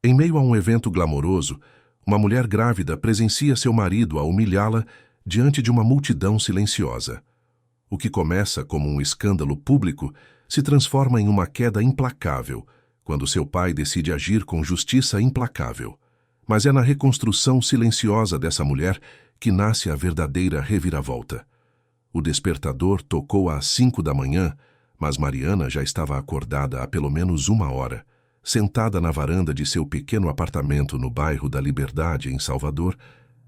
Em meio a um evento glamouroso, uma mulher grávida presencia seu marido a humilhá-la diante de uma multidão silenciosa. O que começa como um escândalo público se transforma em uma queda implacável, quando seu pai decide agir com justiça implacável. Mas é na reconstrução silenciosa dessa mulher que nasce a verdadeira reviravolta. O despertador tocou às 5 da manhã, mas Mariana já estava acordada há pelo menos 1 hora. Sentada na varanda de seu pequeno apartamento no bairro da Liberdade, em Salvador,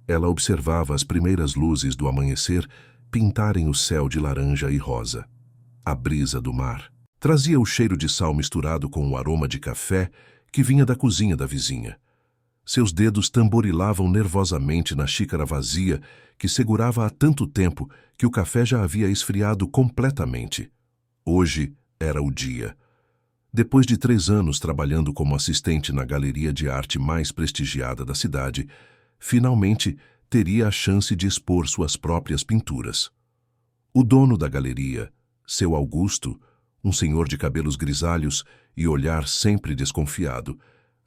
ela observava as primeiras luzes do amanhecer pintarem o céu de laranja e rosa. A brisa do mar trazia o cheiro de sal misturado com o aroma de café que vinha da cozinha da vizinha. Seus dedos tamborilavam nervosamente na xícara vazia que segurava há tanto tempo que o café já havia esfriado completamente. Hoje era o dia. Depois de 3 anos trabalhando como assistente na galeria de arte mais prestigiada da cidade, finalmente teria a chance de expor suas próprias pinturas. O dono da galeria, seu Augusto, um senhor de cabelos grisalhos e olhar sempre desconfiado,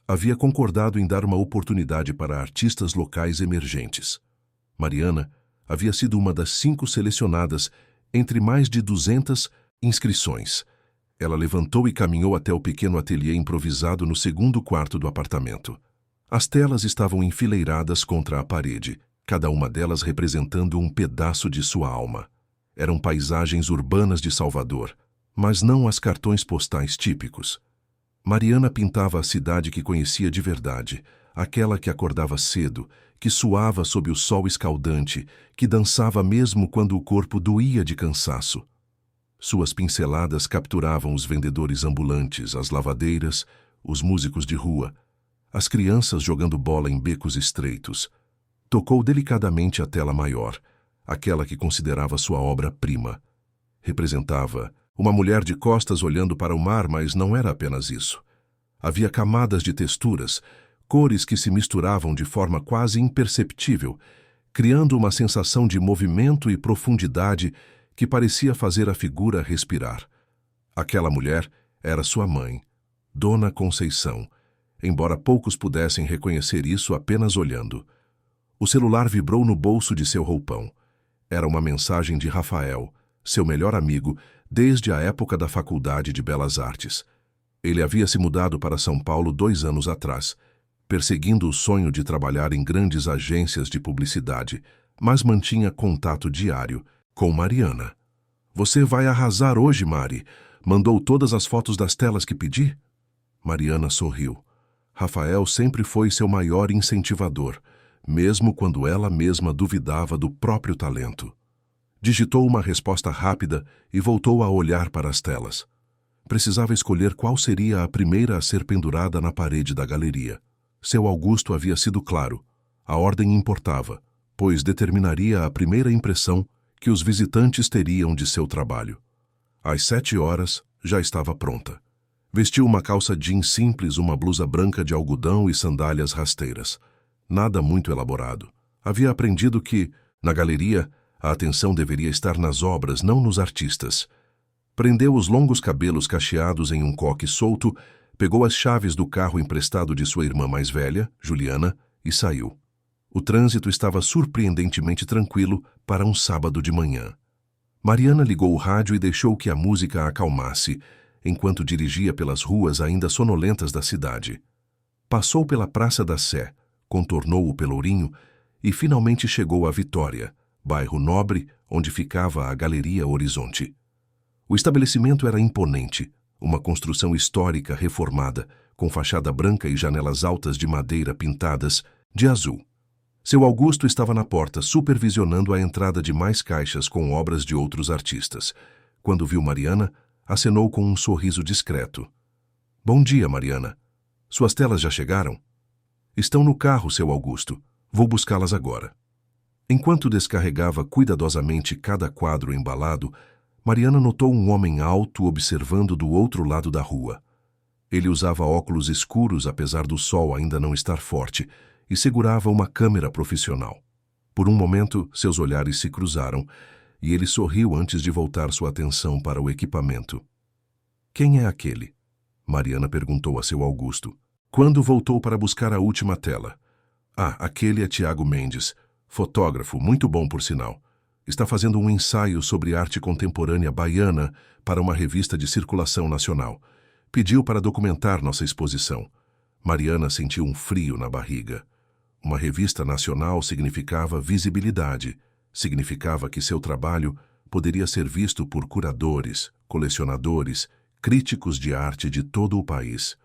havia concordado em dar uma oportunidade para artistas locais emergentes. Mariana havia sido uma das 5 selecionadas entre mais de 200 inscrições. Ela levantou e caminhou até o pequeno ateliê improvisado no 2º quarto do apartamento. As telas estavam enfileiradas contra a parede, cada uma delas representando um pedaço de sua alma. Eram paisagens urbanas de Salvador, mas não as cartões postais típicos. Mariana pintava a cidade que conhecia de verdade, aquela que acordava cedo, que suava sob o sol escaldante, que dançava mesmo quando o corpo doía de cansaço. Suas pinceladas capturavam os vendedores ambulantes, as lavadeiras, os músicos de rua, as crianças jogando bola em becos estreitos. Tocou delicadamente a tela maior, aquela que considerava sua obra-prima. Representava uma mulher de costas olhando para o mar, mas não era apenas isso. Havia camadas de texturas, cores que se misturavam de forma quase imperceptível, criando uma sensação de movimento e profundidade que parecia fazer a figura respirar. Aquela mulher era sua mãe, Dona Conceição, embora poucos pudessem reconhecer isso apenas olhando. O celular vibrou no bolso de seu roupão. Era uma mensagem de Rafael, seu melhor amigo, desde a época da Faculdade de Belas Artes. Ele havia se mudado para São Paulo 2 anos atrás, perseguindo o sonho de trabalhar em grandes agências de publicidade, mas mantinha contato diário com Mariana. "Você vai arrasar hoje, Mari. Mandou todas as fotos das telas que pedi?" Mariana sorriu. Rafael sempre foi seu maior incentivador, mesmo quando ela mesma duvidava do próprio talento. Digitou uma resposta rápida e voltou a olhar para as telas. Precisava escolher qual seria a primeira a ser pendurada na parede da galeria. Seu Augusto havia sido claro. A ordem importava, pois determinaria a primeira impressão que os visitantes teriam de seu trabalho. Às 7 horas, já estava pronta. Vestiu uma calça jeans simples, uma blusa branca de algodão e sandálias rasteiras. Nada muito elaborado. Havia aprendido que, na galeria, a atenção deveria estar nas obras, não nos artistas. Prendeu os longos cabelos cacheados em um coque solto, pegou as chaves do carro emprestado de sua irmã mais velha, Juliana, e saiu. O trânsito estava surpreendentemente tranquilo para um sábado de manhã. Mariana ligou o rádio e deixou que a música a acalmasse, enquanto dirigia pelas ruas ainda sonolentas da cidade. Passou pela Praça da Sé, contornou o Pelourinho e finalmente chegou a Vitória, bairro nobre onde ficava a Galeria Horizonte. O estabelecimento era imponente, uma construção histórica reformada, com fachada branca e janelas altas de madeira pintadas de azul. Seu Augusto estava na porta, supervisionando a entrada de mais caixas com obras de outros artistas. Quando viu Mariana, acenou com um sorriso discreto. "Bom dia, Mariana. Suas telas já chegaram?" "Estão no carro, seu Augusto. Vou buscá-las agora." Enquanto descarregava cuidadosamente cada quadro embalado, Mariana notou um homem alto observando do outro lado da rua. Ele usava óculos escuros, apesar do sol ainda não estar forte, e segurava uma câmera profissional. Por um momento, seus olhares se cruzaram, e ele sorriu antes de voltar sua atenção para o equipamento. "Quem é aquele?" Mariana perguntou a seu Augusto. Quando voltou para buscar a última tela? Ah, aquele é Tiago Mendes, fotógrafo, muito bom por sinal. Está fazendo um ensaio sobre arte contemporânea baiana para uma revista de circulação nacional. Pediu para documentar nossa exposição. Mariana sentiu um frio na barriga. Uma revista nacional significava visibilidade, significava que seu trabalho poderia ser visto por curadores, colecionadores, críticos de arte de todo o país.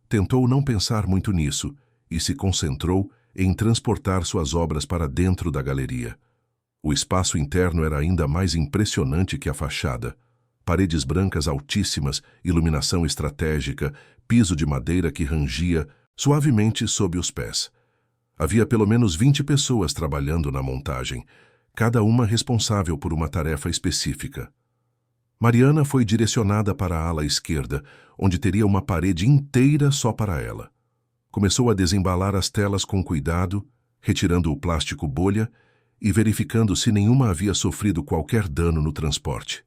Tentou não pensar muito nisso e se concentrou em transportar suas obras para dentro da galeria. O espaço interno era ainda mais impressionante que a fachada. Paredes brancas altíssimas, iluminação estratégica, piso de madeira que rangia suavemente sob os pés. Havia pelo menos 20 pessoas trabalhando na montagem, cada uma responsável por uma tarefa específica. Mariana foi direcionada para a ala esquerda, onde teria uma parede inteira só para ela. Começou a desembalar as telas com cuidado, retirando o plástico bolha e verificando se nenhuma havia sofrido qualquer dano no transporte.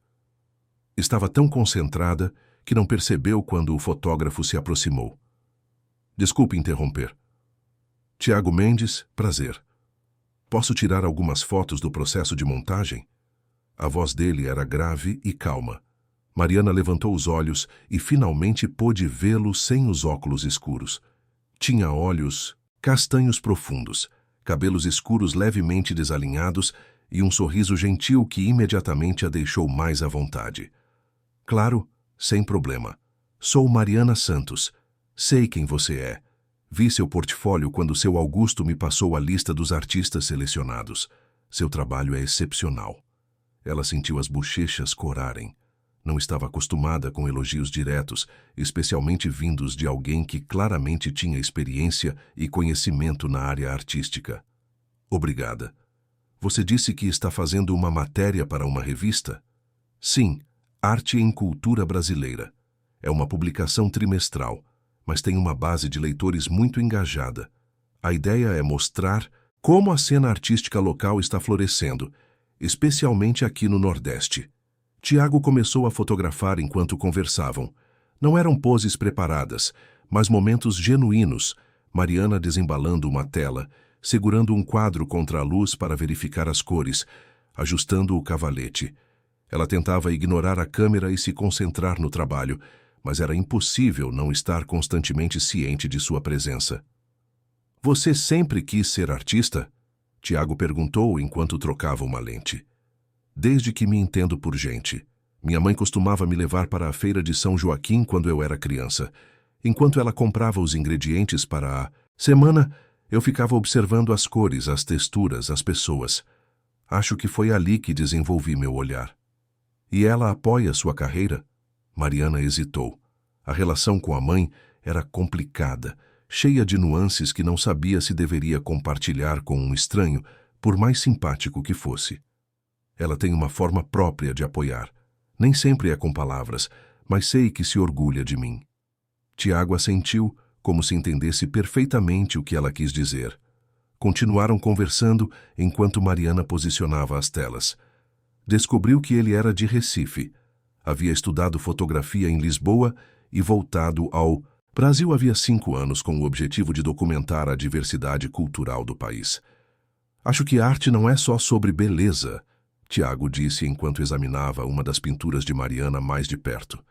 Estava tão concentrada que não percebeu quando o fotógrafo se aproximou. Desculpe interromper. Tiago Mendes, prazer. Posso tirar algumas fotos do processo de montagem? A voz dele era grave e calma. Mariana levantou os olhos e finalmente pôde vê-lo sem os óculos escuros. Tinha olhos castanhos profundos, cabelos escuros levemente desalinhados e um sorriso gentil que imediatamente a deixou mais à vontade. Claro, sem problema. Sou Mariana Santos. Sei quem você é. Vi seu portfólio quando seu Augusto me passou a lista dos artistas selecionados. Seu trabalho é excepcional. Ela sentiu as bochechas corarem. Não estava acostumada com elogios diretos, especialmente vindos de alguém que claramente tinha experiência e conhecimento na área artística. Obrigada. Você disse que está fazendo uma matéria para uma revista? Sim, Arte em Cultura Brasileira. É uma publicação trimestral, mas tem uma base de leitores muito engajada. A ideia é mostrar como a cena artística local está florescendo, especialmente aqui no Nordeste. Tiago começou a fotografar enquanto conversavam. Não eram poses preparadas, mas momentos genuínos, Mariana desembalando uma tela, segurando um quadro contra a luz para verificar as cores, ajustando o cavalete. Ela tentava ignorar a câmera e se concentrar no trabalho, mas era impossível não estar constantemente ciente de sua presença. Você sempre quis ser artista? Tiago perguntou enquanto trocava uma lente. Desde que me entendo por gente. Minha mãe costumava me levar para a feira de São Joaquim quando eu era criança. Enquanto ela comprava os ingredientes para a semana, eu ficava observando as cores, as texturas, as pessoas. Acho que foi ali que desenvolvi meu olhar. E ela apoia sua carreira? Mariana hesitou. A relação com a mãe era complicada, cheia de nuances que não sabia se deveria compartilhar com um estranho, por mais simpático que fosse. Ela tem uma forma própria de apoiar. Nem sempre é com palavras, mas sei que se orgulha de mim. Tiago assentiu, como se entendesse perfeitamente o que ela quis dizer. Continuaram conversando enquanto Mariana posicionava as telas. Descobriu que ele era de Recife. Havia estudado fotografia em Lisboa e voltado ao Brasil havia 5 anos com o objetivo de documentar a diversidade cultural do país. Acho que arte não é só sobre beleza, Tiago disse enquanto examinava uma das pinturas de Mariana mais de perto.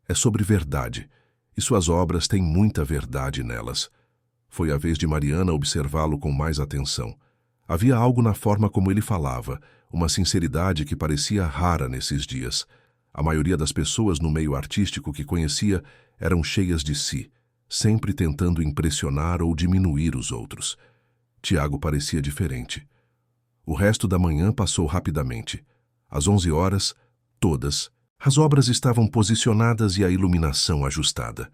É sobre verdade, e suas obras têm muita verdade nelas. Foi a vez de Mariana observá-lo com mais atenção. Havia algo na forma como ele falava, uma sinceridade que parecia rara nesses dias. A maioria das pessoas no meio artístico que conhecia eram cheias de si, sempre tentando impressionar ou diminuir os outros. Tiago parecia diferente. O resto da manhã passou rapidamente. Às 11 horas, todas, as obras estavam posicionadas e a iluminação ajustada.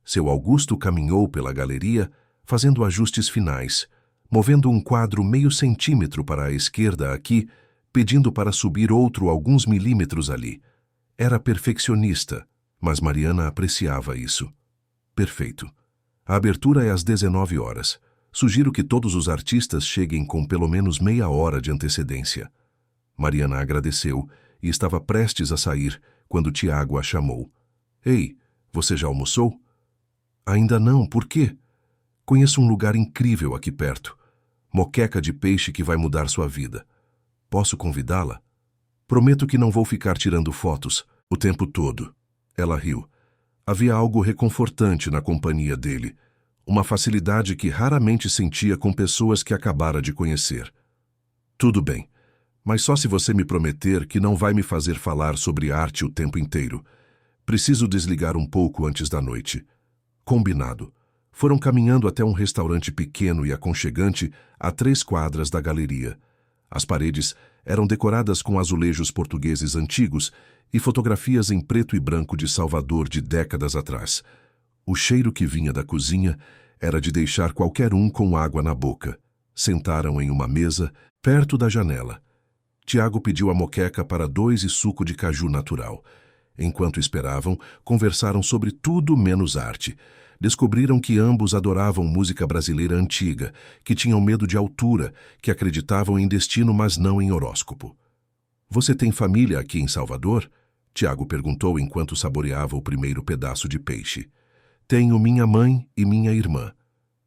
Seu Augusto caminhou pela galeria, fazendo ajustes finais, movendo um quadro meio centímetro para a esquerda aqui, pedindo para subir outro alguns milímetros ali. Era perfeccionista, mas Mariana apreciava isso. Perfeito. A abertura é às 19 horas. Sugiro que todos os artistas cheguem com pelo menos meia hora de antecedência. Mariana agradeceu e estava prestes a sair quando Tiago a chamou. Ei, você já almoçou? Ainda não, por quê? Conheço um lugar incrível aqui perto. Moqueca de peixe que vai mudar sua vida. Posso convidá-la? Prometo que não vou ficar tirando fotos o tempo todo. Ela riu. Havia algo reconfortante na companhia dele. Uma facilidade que raramente sentia com pessoas que acabara de conhecer. Tudo bem, mas só se você me prometer que não vai me fazer falar sobre arte o tempo inteiro. Preciso desligar um pouco antes da noite. Combinado. Foram caminhando até um restaurante pequeno e aconchegante a 3 quadras da galeria. As paredes eram decoradas com azulejos portugueses antigos e fotografias em preto e branco de Salvador de décadas atrás. O cheiro que vinha da cozinha era de deixar qualquer um com água na boca. Sentaram em uma mesa, perto da janela. Tiago pediu a moqueca para 2 e suco de caju natural. Enquanto esperavam, conversaram sobre tudo menos arte. Descobriram que ambos adoravam música brasileira antiga, que tinham medo de altura, que acreditavam em destino, mas não em horóscopo. Você tem família aqui em Salvador? Tiago perguntou enquanto saboreava o primeiro pedaço de peixe. Tenho minha mãe e minha irmã.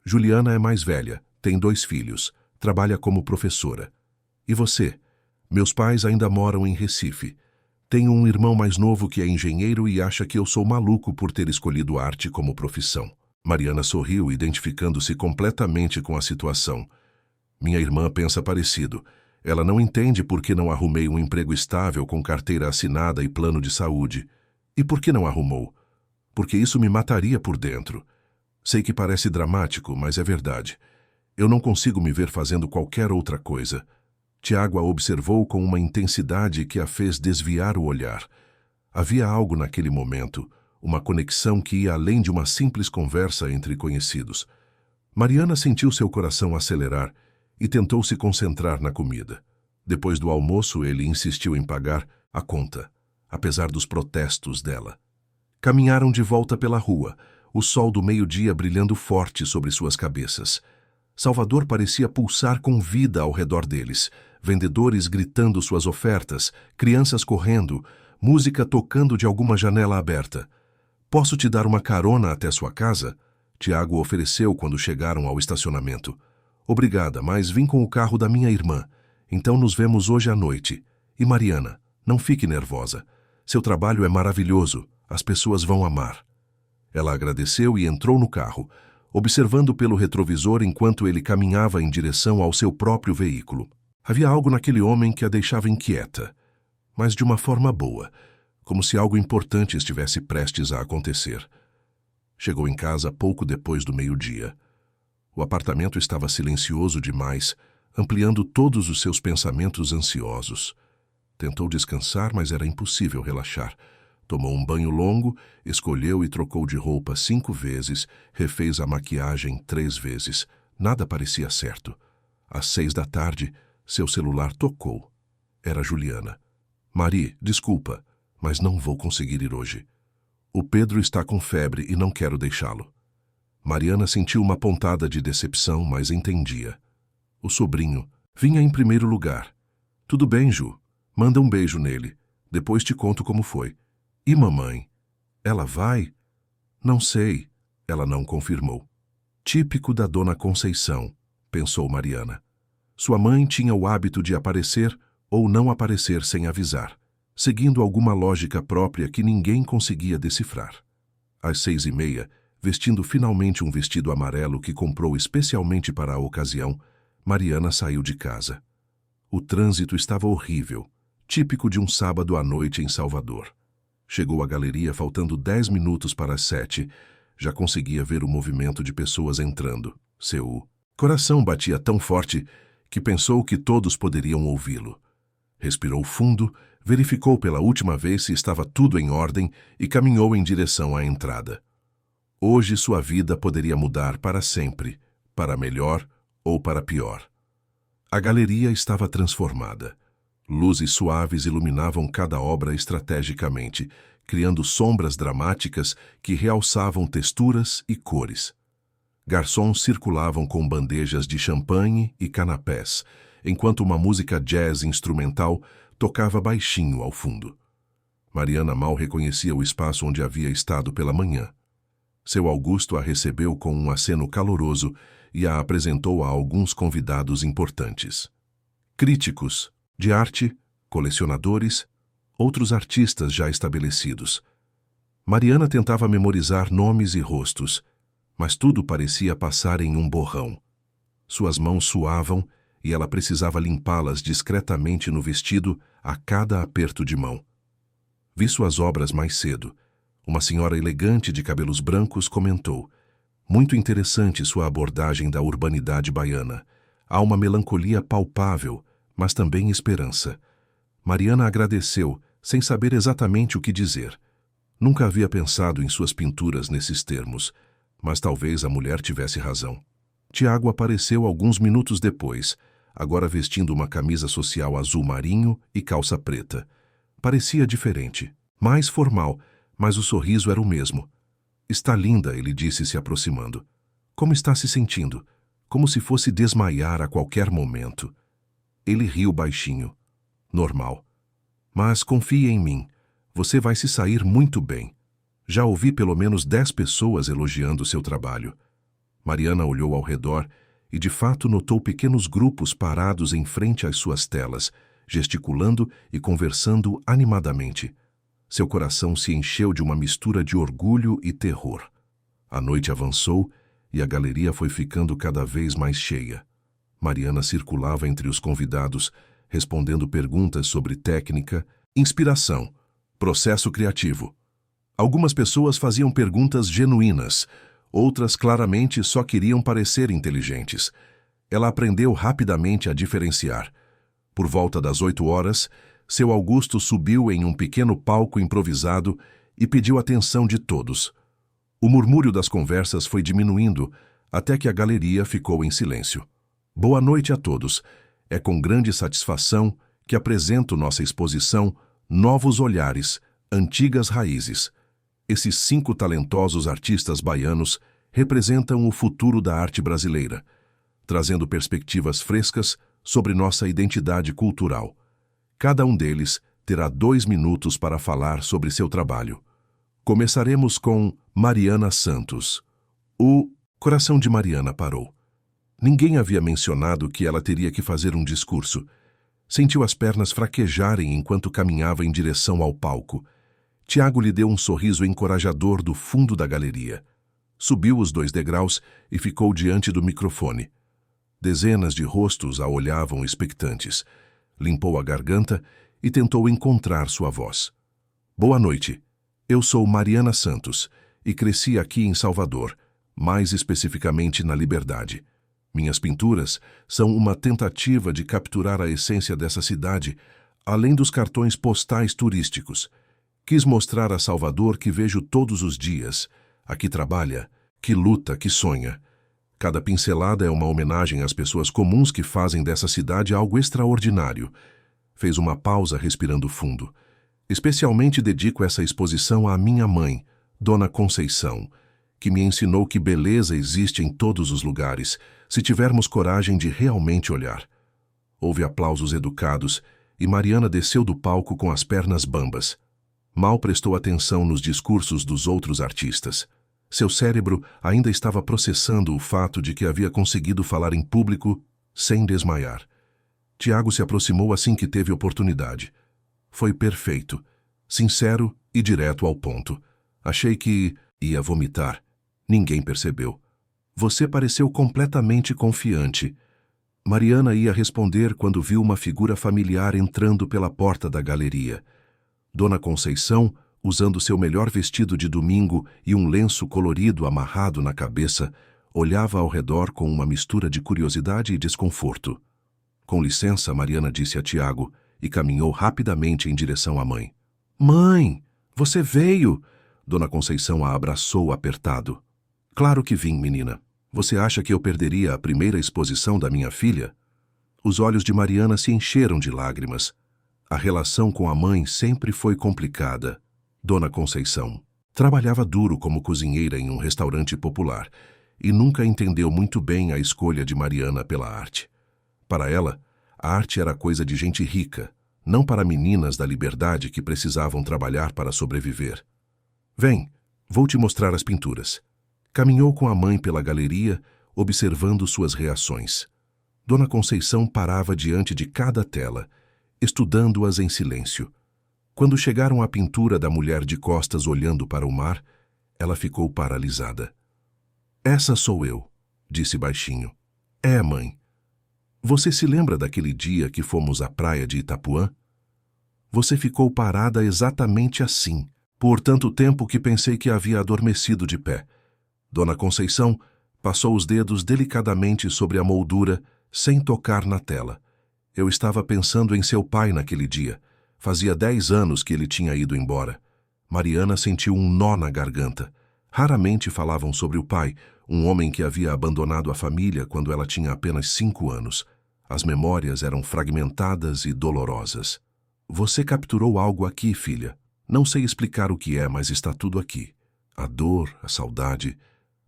Juliana é mais velha, tem 2 filhos, trabalha como professora. E você? Meus pais ainda moram em Recife. Tenho um irmão mais novo que é engenheiro e acha que eu sou maluco por ter escolhido arte como profissão. Mariana sorriu, identificando-se completamente com a situação. Minha irmã pensa parecido. Ela não entende por que não arrumei um emprego estável com carteira assinada e plano de saúde. E por que não arrumou? Porque isso me mataria por dentro. Sei que parece dramático, mas é verdade. Eu não consigo me ver fazendo qualquer outra coisa. Tiago a observou com uma intensidade que a fez desviar o olhar. Havia algo naquele momento, uma conexão que ia além de uma simples conversa entre conhecidos. Mariana sentiu seu coração acelerar e tentou se concentrar na comida. Depois do almoço, ele insistiu em pagar a conta, apesar dos protestos dela. Caminharam de volta pela rua, o sol do meio-dia brilhando forte sobre suas cabeças. Salvador parecia pulsar com vida ao redor deles, vendedores gritando suas ofertas, crianças correndo, música tocando de alguma janela aberta. Posso te dar uma carona até sua casa? Tiago ofereceu quando chegaram ao estacionamento. Obrigada, mas vim com o carro da minha irmã. Então nos vemos hoje à noite. E Mariana, não fique nervosa. Seu trabalho é maravilhoso. As pessoas vão amar. Ela agradeceu e entrou no carro, observando pelo retrovisor enquanto ele caminhava em direção ao seu próprio veículo. Havia algo naquele homem que a deixava inquieta, mas de uma forma boa, como se algo importante estivesse prestes a acontecer. Chegou em casa pouco depois do meio-dia. O apartamento estava silencioso demais, ampliando todos os seus pensamentos ansiosos. Tentou descansar, mas era impossível relaxar. Tomou um banho longo, escolheu e trocou de roupa 5 vezes, refez a maquiagem 3 vezes. Nada parecia certo. Às 6 da tarde, seu celular tocou. Era Juliana. Mari, desculpa, mas não vou conseguir ir hoje. O Pedro está com febre e não quero deixá-lo. Mariana sentiu uma pontada de decepção, mas entendia. O sobrinho vinha em primeiro lugar. Tudo bem, Ju. Manda um beijo nele. Depois te conto como foi. E mamãe? Ela vai? Não sei. Ela não confirmou. Típico da dona Conceição, pensou Mariana. Sua mãe tinha o hábito de aparecer ou não aparecer sem avisar, seguindo alguma lógica própria que ninguém conseguia decifrar. Às 6h30, vestindo finalmente um vestido amarelo que comprou especialmente para a ocasião, Mariana saiu de casa. O trânsito estava horrível, típico de um sábado à noite em Salvador. Chegou à galeria faltando 10 minutos para as 7. Já conseguia ver o movimento de pessoas entrando. Seu coração batia tão forte que pensou que todos poderiam ouvi-lo. Respirou fundo, verificou pela última vez se estava tudo em ordem e caminhou em direção à entrada. Hoje sua vida poderia mudar para sempre, para melhor ou para pior. A galeria estava transformada. Luzes suaves iluminavam cada obra estrategicamente, criando sombras dramáticas que realçavam texturas e cores. Garçons circulavam com bandejas de champanhe e canapés, enquanto uma música jazz instrumental tocava baixinho ao fundo. Mariana mal reconhecia o espaço onde havia estado pela manhã. Seu Augusto a recebeu com um aceno caloroso e a apresentou a alguns convidados importantes. Críticos de arte, colecionadores, outros artistas já estabelecidos. Mariana tentava memorizar nomes e rostos, mas tudo parecia passar em um borrão. Suas mãos suavam e ela precisava limpá-las discretamente no vestido a cada aperto de mão. Vi suas obras mais cedo. Uma senhora elegante de cabelos brancos comentou: muito interessante sua abordagem da urbanidade baiana. Há uma melancolia palpável, mas também esperança. Mariana agradeceu, sem saber exatamente o que dizer. Nunca havia pensado em suas pinturas nesses termos, mas talvez a mulher tivesse razão. Tiago apareceu alguns minutos depois, agora vestindo uma camisa social azul marinho e calça preta. Parecia diferente, mais formal, mas o sorriso era o mesmo. Está linda, ele disse se aproximando. Como está se sentindo? Como se fosse desmaiar a qualquer momento. Ele riu baixinho. Normal. Mas confie em mim. Você vai se sair muito bem. Já ouvi pelo menos 10 pessoas elogiando seu trabalho. Mariana olhou ao redor e de fato notou pequenos grupos parados em frente às suas telas, gesticulando e conversando animadamente. Seu coração se encheu de uma mistura de orgulho e terror. A noite avançou e a galeria foi ficando cada vez mais cheia. Mariana circulava entre os convidados, respondendo perguntas sobre técnica, inspiração, processo criativo. Algumas pessoas faziam perguntas genuínas, outras claramente só queriam parecer inteligentes. Ela aprendeu rapidamente a diferenciar. Por volta das 8 horas, seu Augusto subiu em um pequeno palco improvisado e pediu atenção de todos. O murmúrio das conversas foi diminuindo até que a galeria ficou em silêncio. Boa noite a todos. É com grande satisfação que apresento nossa exposição Novos Olhares, Antigas Raízes. Esses 5 talentosos artistas baianos representam o futuro da arte brasileira, trazendo perspectivas frescas sobre nossa identidade cultural. Cada um deles terá 2 minutos para falar sobre seu trabalho. Começaremos com Mariana Santos. O coração de Mariana parou. Ninguém havia mencionado que ela teria que fazer um discurso. Sentiu as pernas fraquejarem enquanto caminhava em direção ao palco. Tiago lhe deu um sorriso encorajador do fundo da galeria. Subiu os 2 degraus e ficou diante do microfone. Dezenas de rostos a olhavam expectantes. Limpou a garganta e tentou encontrar sua voz. Boa noite. Eu sou Mariana Santos e cresci aqui em Salvador, mais especificamente na Liberdade. Minhas pinturas são uma tentativa de capturar a essência dessa cidade, além dos cartões postais turísticos. Quis mostrar a Salvador que vejo todos os dias, a que trabalha, que luta, que sonha. Cada pincelada é uma homenagem às pessoas comuns que fazem dessa cidade algo extraordinário. Fez uma pausa respirando fundo. Especialmente dedico essa exposição à minha mãe, Dona Conceição, que me ensinou que beleza existe em todos os lugares, se tivermos coragem de realmente olhar. Houve aplausos educados e Mariana desceu do palco com as pernas bambas. Mal prestou atenção nos discursos dos outros artistas. Seu cérebro ainda estava processando o fato de que havia conseguido falar em público sem desmaiar. Tiago se aproximou assim que teve oportunidade. Foi perfeito, sincero e direto ao ponto. Achei que ia vomitar. Ninguém percebeu. Você pareceu completamente confiante. Mariana ia responder quando viu uma figura familiar entrando pela porta da galeria. Dona Conceição, usando seu melhor vestido de domingo e um lenço colorido amarrado na cabeça, olhava ao redor com uma mistura de curiosidade e desconforto. Com licença, Mariana disse a Tiago e caminhou rapidamente em direção à mãe. Mãe, você veio! Dona Conceição a abraçou apertado. Claro que vim, menina. Você acha que eu perderia a primeira exposição da minha filha? Os olhos de Mariana se encheram de lágrimas. A relação com a mãe sempre foi complicada. Dona Conceição trabalhava duro como cozinheira em um restaurante popular e nunca entendeu muito bem a escolha de Mariana pela arte. Para ela, a arte era coisa de gente rica, não para meninas da Liberdade que precisavam trabalhar para sobreviver. Vem, vou te mostrar as pinturas. Caminhou com a mãe pela galeria, observando suas reações. Dona Conceição parava diante de cada tela, estudando-as em silêncio. Quando chegaram à pintura da mulher de costas olhando para o mar, ela ficou paralisada. "Essa sou eu", disse baixinho. "É, mãe. Você se lembra daquele dia que fomos à praia de Itapuã? Você ficou parada exatamente assim, por tanto tempo que pensei que havia adormecido de pé." Dona Conceição passou os dedos delicadamente sobre a moldura, sem tocar na tela. "Eu estava pensando em seu pai naquele dia. Fazia 10 anos que ele tinha ido embora." Mariana sentiu um nó na garganta. Raramente falavam sobre o pai, um homem que havia abandonado a família quando ela tinha apenas 5 anos. As memórias eram fragmentadas e dolorosas. "Você capturou algo aqui, filha. Não sei explicar o que é, mas está tudo aqui. A dor, a saudade,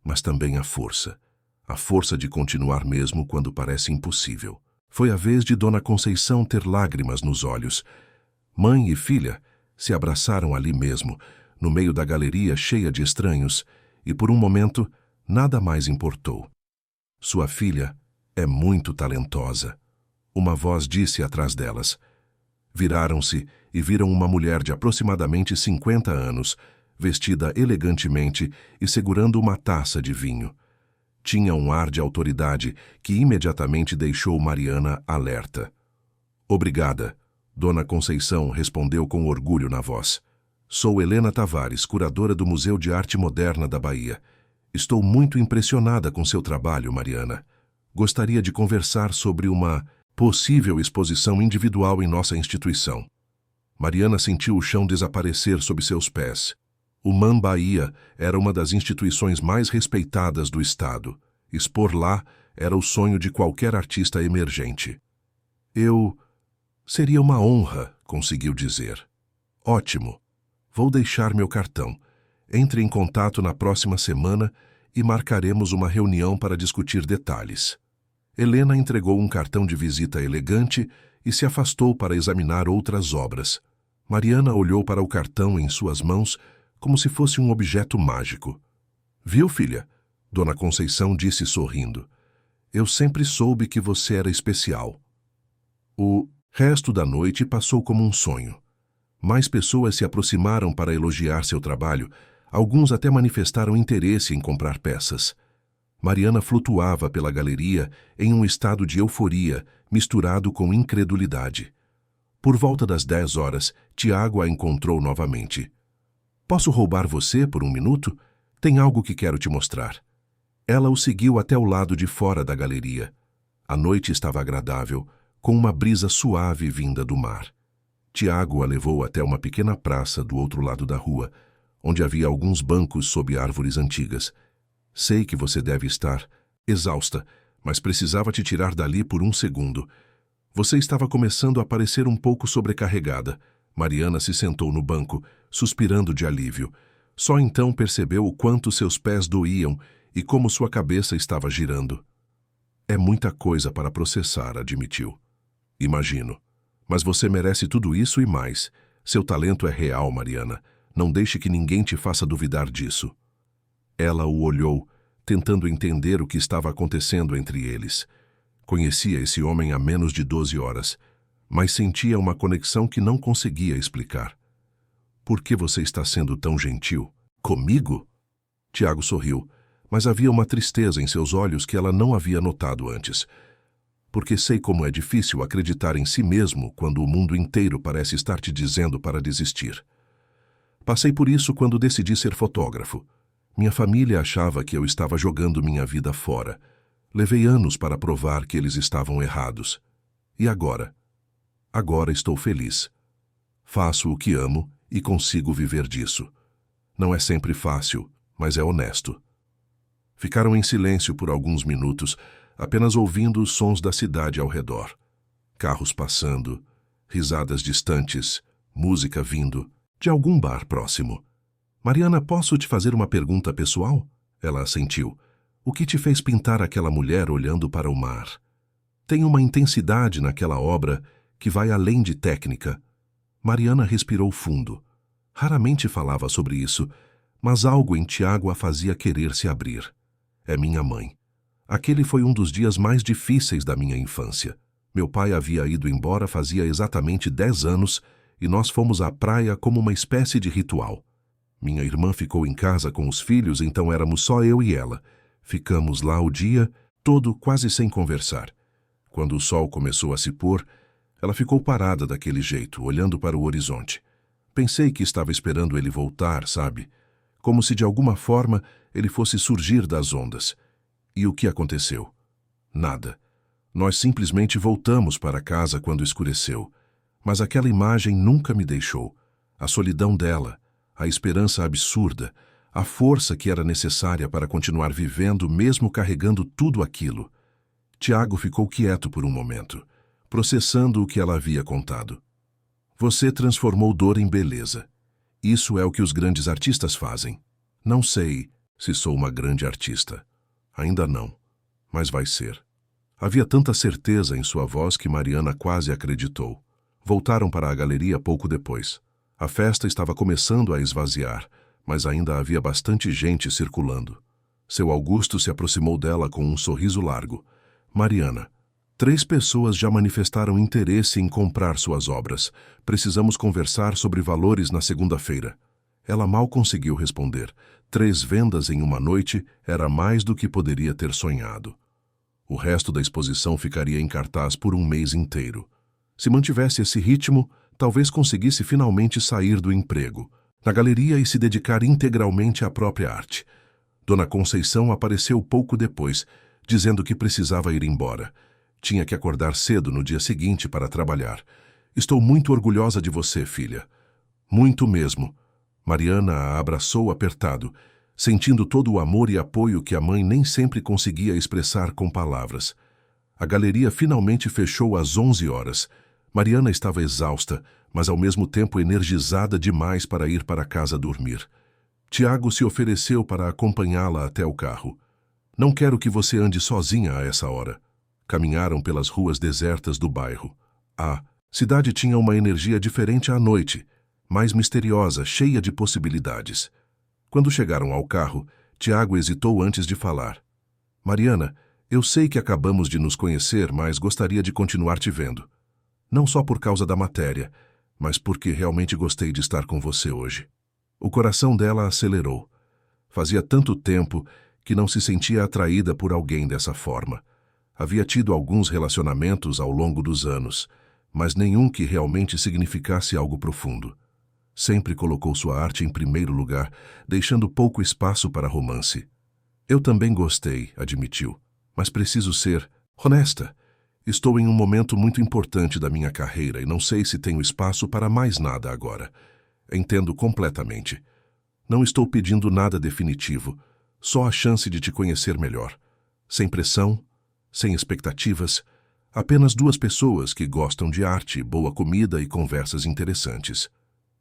mas também a força. A força de continuar mesmo quando parece impossível." Foi a vez de Dona Conceição ter lágrimas nos olhos. Mãe e filha se abraçaram ali mesmo, no meio da galeria cheia de estranhos, e por um momento nada mais importou. "Sua filha é muito talentosa", uma voz disse atrás delas. Viraram-se e viram uma mulher de aproximadamente 50 anos, vestida elegantemente e segurando uma taça de vinho. Tinha um ar de autoridade que imediatamente deixou Mariana alerta. "Obrigada", Dona Conceição respondeu com orgulho na voz. "Sou Helena Tavares, curadora do Museu de Arte Moderna da Bahia. Estou muito impressionada com seu trabalho, Mariana. Gostaria de conversar sobre uma possível exposição individual em nossa instituição." Mariana sentiu o chão desaparecer sob seus pés. O MAM Bahia era uma das instituições mais respeitadas do Estado. Expor lá era o sonho de qualquer artista emergente. Seria uma honra", conseguiu dizer. "Ótimo. Vou deixar meu cartão. Entre em contato na próxima semana e marcaremos uma reunião para discutir detalhes." Helena entregou um cartão de visita elegante e se afastou para examinar outras obras. Mariana olhou para o cartão em suas mãos como se fosse um objeto mágico. "Viu, filha?" Dona Conceição disse sorrindo. "Eu sempre soube que você era especial." O resto da noite passou como um sonho. Mais pessoas se aproximaram para elogiar seu trabalho, alguns até manifestaram interesse em comprar peças. Mariana flutuava pela galeria em um estado de euforia misturado com incredulidade. Por volta das 10 horas, Tiago a encontrou novamente. "Posso roubar você por um minuto? Tem algo que quero te mostrar." Ela o seguiu até o lado de fora da galeria. A noite estava agradável, com uma brisa suave vinda do mar. Tiago a levou até uma pequena praça do outro lado da rua, onde havia alguns bancos sob árvores antigas. "Sei que você deve estar exausta, mas precisava te tirar dali por um segundo. Você estava começando a parecer um pouco sobrecarregada." Mariana se sentou no banco, suspirando de alívio. Só então percebeu o quanto seus pés doíam e como sua cabeça estava girando. "É muita coisa para processar", admitiu. "Imagino. Mas você merece tudo isso e mais. Seu talento é real, Mariana. Não deixe que ninguém te faça duvidar disso." Ela o olhou, tentando entender o que estava acontecendo entre eles. Conhecia esse homem há menos de 12 horas, mas sentia uma conexão que não conseguia explicar. "Por que você está sendo tão gentil? Comigo?" Tiago sorriu, mas havia uma tristeza em seus olhos que ela não havia notado antes. "Porque sei como é difícil acreditar em si mesmo quando o mundo inteiro parece estar te dizendo para desistir. Passei por isso quando decidi ser fotógrafo. Minha família achava que eu estava jogando minha vida fora. Levei anos para provar que eles estavam errados. E agora? Agora estou feliz. Faço o que amo e consigo viver disso. Não é sempre fácil, mas é honesto." Ficaram em silêncio por alguns minutos, apenas ouvindo os sons da cidade ao redor. Carros passando, risadas distantes, música vindo de algum bar próximo. "Mariana, posso te fazer uma pergunta pessoal?" Ela assentiu. "O que te fez pintar aquela mulher olhando para o mar? Tem uma intensidade naquela obra que vai além de técnica." Mariana respirou fundo. Raramente falava sobre isso, mas algo em Tiago a fazia querer se abrir. É minha mãe. Aquele foi um dos dias mais difíceis da minha infância. Meu pai havia ido embora fazia exatamente 10 anos e nós fomos à praia como uma espécie de ritual. Minha irmã ficou em casa com os filhos, então éramos só eu e ela. Ficamos lá o dia todo quase sem conversar. Quando o sol começou a se pôr, ela ficou parada daquele jeito, olhando para o horizonte. Pensei que estava esperando ele voltar, sabe? Como se de alguma forma ele fosse surgir das ondas. E o que aconteceu? Nada. Nós simplesmente voltamos para casa quando escureceu. Mas aquela imagem nunca me deixou. A solidão dela, a esperança absurda, a força que era necessária para continuar vivendo mesmo carregando tudo aquilo. Tiago ficou quieto por um momento, processando o que ela havia contado. Você transformou dor em beleza. Isso é o que os grandes artistas fazem. Não sei se sou uma grande artista. Ainda não, mas vai ser. Havia tanta certeza em sua voz que Mariana quase acreditou. Voltaram para a galeria pouco depois. A festa estava começando a esvaziar, mas ainda havia bastante gente circulando. Seu Augusto se aproximou dela com um sorriso largo. Mariana, 3 pessoas já manifestaram interesse em comprar suas obras. Precisamos conversar sobre valores na segunda-feira. Ela mal conseguiu responder. 3 vendas em uma noite era mais do que poderia ter sonhado. O resto da exposição ficaria em cartaz por um mês inteiro. Se mantivesse esse ritmo, talvez conseguisse finalmente sair do emprego, na galeria e se dedicar integralmente à própria arte. Dona Conceição apareceu pouco depois, dizendo que precisava ir embora. Tinha que acordar cedo no dia seguinte para trabalhar. Estou muito orgulhosa de você, filha. Muito mesmo. Mariana a abraçou apertado, sentindo todo o amor e apoio que a mãe nem sempre conseguia expressar com palavras. A galeria finalmente fechou às 11 horas. Mariana estava exausta, mas ao mesmo tempo energizada demais para ir para casa dormir. Tiago se ofereceu para acompanhá-la até o carro. Não quero que você ande sozinha a essa hora. Caminharam pelas ruas desertas do bairro. A cidade tinha uma energia diferente à noite, mais misteriosa, cheia de possibilidades. Quando chegaram ao carro, Tiago hesitou antes de falar. Mariana, eu sei que acabamos de nos conhecer, mas gostaria de continuar te vendo. Não só por causa da matéria, mas porque realmente gostei de estar com você hoje. O coração dela acelerou. Fazia tanto tempo que não se sentia atraída por alguém dessa forma. Havia tido alguns relacionamentos ao longo dos anos, mas nenhum que realmente significasse algo profundo. Sempre colocou sua arte em primeiro lugar, deixando pouco espaço para romance. Eu também gostei, admitiu, mas preciso ser honesta. Estou em um momento muito importante da minha carreira e não sei se tenho espaço para mais nada agora. Entendo completamente. Não estou pedindo nada definitivo, só a chance de te conhecer melhor. Sem pressão, sem expectativas, apenas 2 pessoas que gostam de arte, boa comida e conversas interessantes.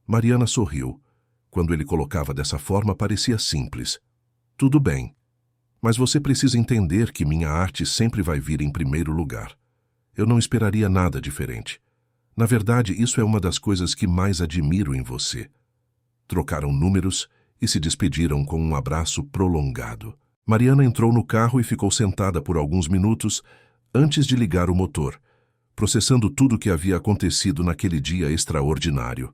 Mariana sorriu. Quando ele colocava dessa forma, parecia simples. Tudo bem, mas você precisa entender que minha arte sempre vai vir em primeiro lugar. Eu não esperaria nada diferente. Na verdade, isso é uma das coisas que mais admiro em você. Trocaram números e se despediram com um abraço prolongado. Mariana entrou no carro e ficou sentada por alguns minutos antes de ligar o motor, processando tudo o que havia acontecido naquele dia extraordinário.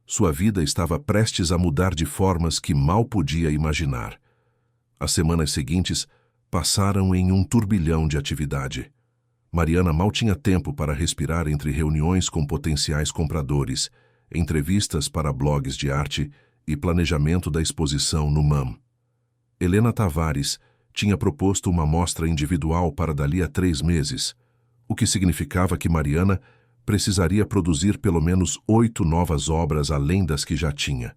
Sua vida estava prestes a mudar de formas que mal podia imaginar. As semanas seguintes passaram em um turbilhão de atividade. Mariana mal tinha tempo para respirar entre reuniões com potenciais compradores, entrevistas para blogs de arte e planejamento da exposição no MAM. Helena Tavares tinha proposto uma mostra individual para dali a 3 meses, o que significava que Mariana precisaria produzir pelo menos 8 novas obras além das que já tinha.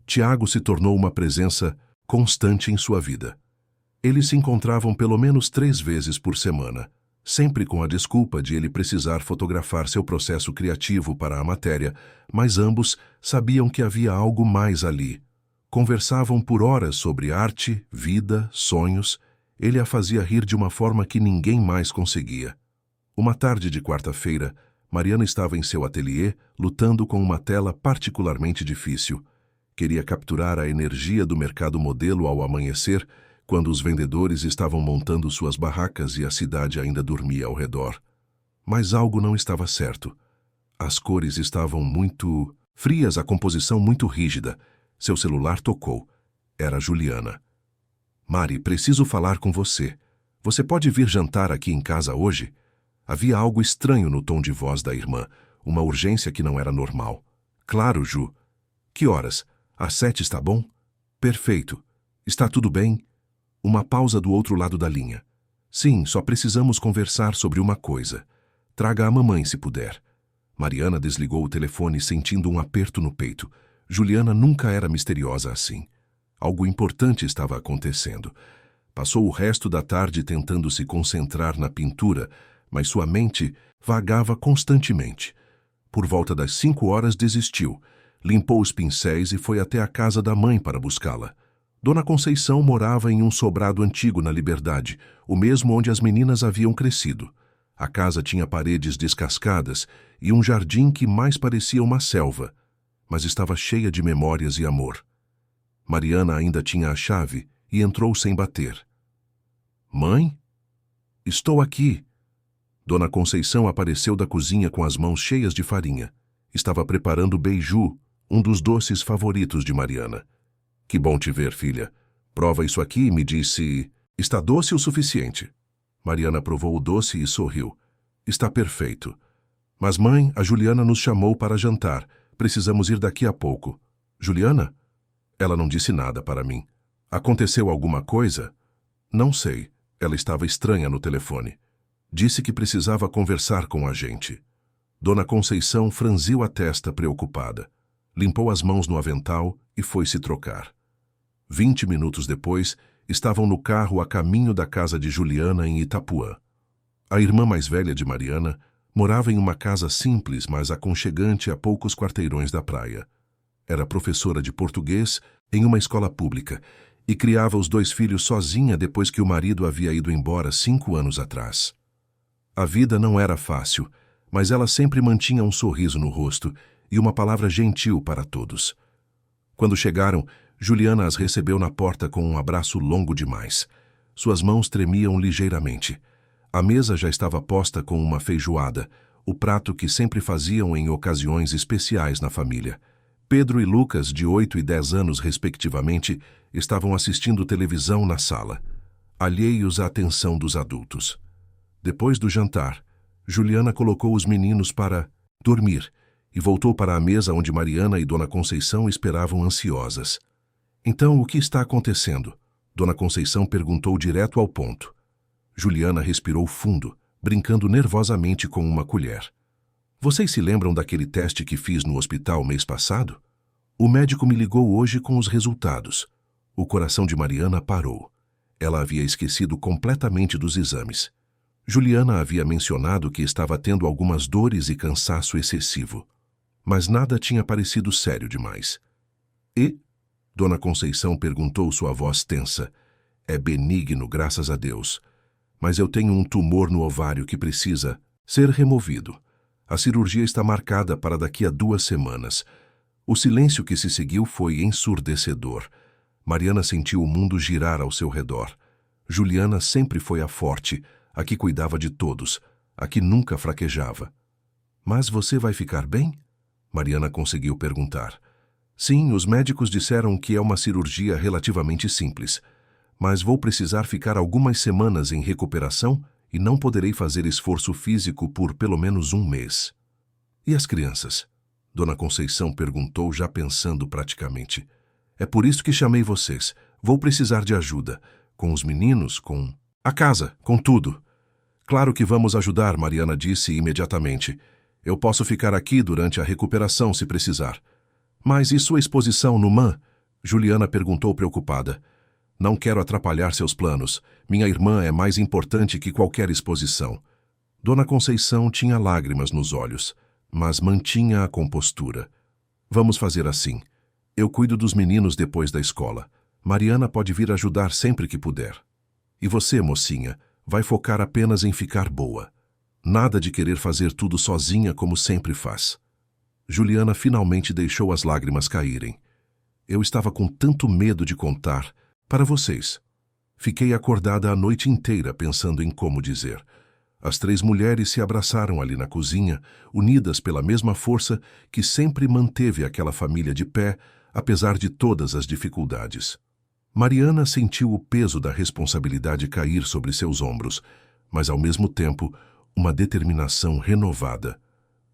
Tiago se tornou uma presença constante em sua vida. Eles se encontravam pelo menos 3 vezes por semana, sempre com a desculpa de ele precisar fotografar seu processo criativo para a matéria, mas ambos sabiam que havia algo mais ali. Conversavam por horas sobre arte, vida, sonhos. Ele a fazia rir de uma forma que ninguém mais conseguia. Uma tarde de quarta-feira, Mariana estava em seu ateliê, lutando com uma tela particularmente difícil. Queria capturar a energia do mercado modelo ao amanhecer, quando os vendedores estavam montando suas barracas e a cidade ainda dormia ao redor. Mas algo não estava certo. As cores estavam muito frias, a composição muito rígida. Seu celular tocou. Era Juliana. Mari, preciso falar com você. Você pode vir jantar aqui em casa hoje? Havia algo estranho no tom de voz da irmã, uma urgência que não era normal. Claro, Ju. Que horas? Às 7 está bom? Perfeito. Está tudo bem? Uma pausa do outro lado da linha. Sim, só precisamos conversar sobre uma coisa. Traga a mamãe se puder. Mariana desligou o telefone sentindo um aperto no peito. Juliana nunca era misteriosa assim. Algo importante estava acontecendo. Passou o resto da tarde tentando se concentrar na pintura, mas sua mente vagava constantemente. Por volta das 5 horas desistiu, limpou os pincéis e foi até a casa da mãe para buscá-la. Dona Conceição morava em um sobrado antigo na Liberdade, o mesmo onde as meninas haviam crescido. A casa tinha paredes descascadas e um jardim que mais parecia uma selva, mas estava cheia de memórias e amor. Mariana ainda tinha a chave e entrou sem bater. Mãe? Estou aqui. Dona Conceição apareceu da cozinha com as mãos cheias de farinha. Estava preparando beiju, um dos doces favoritos de Mariana. Que bom te ver, filha. Prova isso aqui e me diz se está doce o suficiente. Mariana provou o doce e sorriu. Está perfeito. Mas, mãe, a Juliana nos chamou para jantar. Precisamos ir daqui a pouco. Juliana? Ela não disse nada para mim. Aconteceu alguma coisa? Não sei. Ela estava estranha no telefone. Disse que precisava conversar com a gente. Dona Conceição franziu a testa preocupada. Limpou as mãos no avental e foi se trocar. 20 minutos depois, estavam no carro a caminho da casa de Juliana em Itapuã. A irmã mais velha de Mariana morava em uma casa simples, mas aconchegante a poucos quarteirões da praia. Era professora de português em uma escola pública e criava os 2 filhos sozinha depois que o marido havia ido embora 5 anos atrás. A vida não era fácil, mas ela sempre mantinha um sorriso no rosto e uma palavra gentil para todos. Quando chegaram, Juliana as recebeu na porta com um abraço longo demais. Suas mãos tremiam ligeiramente. A mesa já estava posta com uma feijoada, o prato que sempre faziam em ocasiões especiais na família. Pedro e Lucas, de 8 e 10 anos respectivamente, estavam assistindo televisão na sala, alheios à atenção dos adultos. Depois do jantar, Juliana colocou os meninos para dormir e voltou para a mesa onde Mariana e Dona Conceição esperavam ansiosas. Então, o que está acontecendo? Dona Conceição perguntou direto ao ponto. Juliana respirou fundo, brincando nervosamente com uma colher. Vocês se lembram daquele teste que fiz no hospital mês passado? O médico me ligou hoje com os resultados. O coração de Mariana parou. Ela havia esquecido completamente dos exames. Juliana havia mencionado que estava tendo algumas dores e cansaço excessivo. Mas nada tinha parecido sério demais. E? Dona Conceição perguntou sua voz tensa. É benigno, graças a Deus. Mas eu tenho um tumor no ovário que precisa ser removido. A cirurgia está marcada para daqui a 2 semanas. O silêncio que se seguiu foi ensurdecedor. Mariana sentiu o mundo girar ao seu redor. Juliana sempre foi a forte, a que cuidava de todos, a que nunca fraquejava. Mas você vai ficar bem? Mariana conseguiu perguntar. Sim, os médicos disseram que é uma cirurgia relativamente simples, mas vou precisar ficar algumas semanas em recuperação e não poderei fazer esforço físico por pelo menos 1 mês. E as crianças? Dona Conceição perguntou, já pensando praticamente. É por isso que chamei vocês. Vou precisar de ajuda. Com os meninos, com a casa, com tudo. Claro que vamos ajudar, Mariana disse imediatamente. Eu posso ficar aqui durante a recuperação se precisar. Mas e sua exposição no MAN? Juliana perguntou preocupada. Não quero atrapalhar seus planos. Minha irmã é mais importante que qualquer exposição. Dona Conceição tinha lágrimas nos olhos, mas mantinha a compostura. Vamos fazer assim. Eu cuido dos meninos depois da escola. Mariana pode vir ajudar sempre que puder. E você, mocinha, vai focar apenas em ficar boa. Nada de querer fazer tudo sozinha como sempre faz. Juliana finalmente deixou as lágrimas caírem. Eu estava com tanto medo de contar para vocês. Fiquei acordada a noite inteira pensando em como dizer. As 3 mulheres se abraçaram ali na cozinha, unidas pela mesma força que sempre manteve aquela família de pé, apesar de todas as dificuldades. Mariana sentiu o peso da responsabilidade cair sobre seus ombros, mas ao mesmo tempo, uma determinação renovada.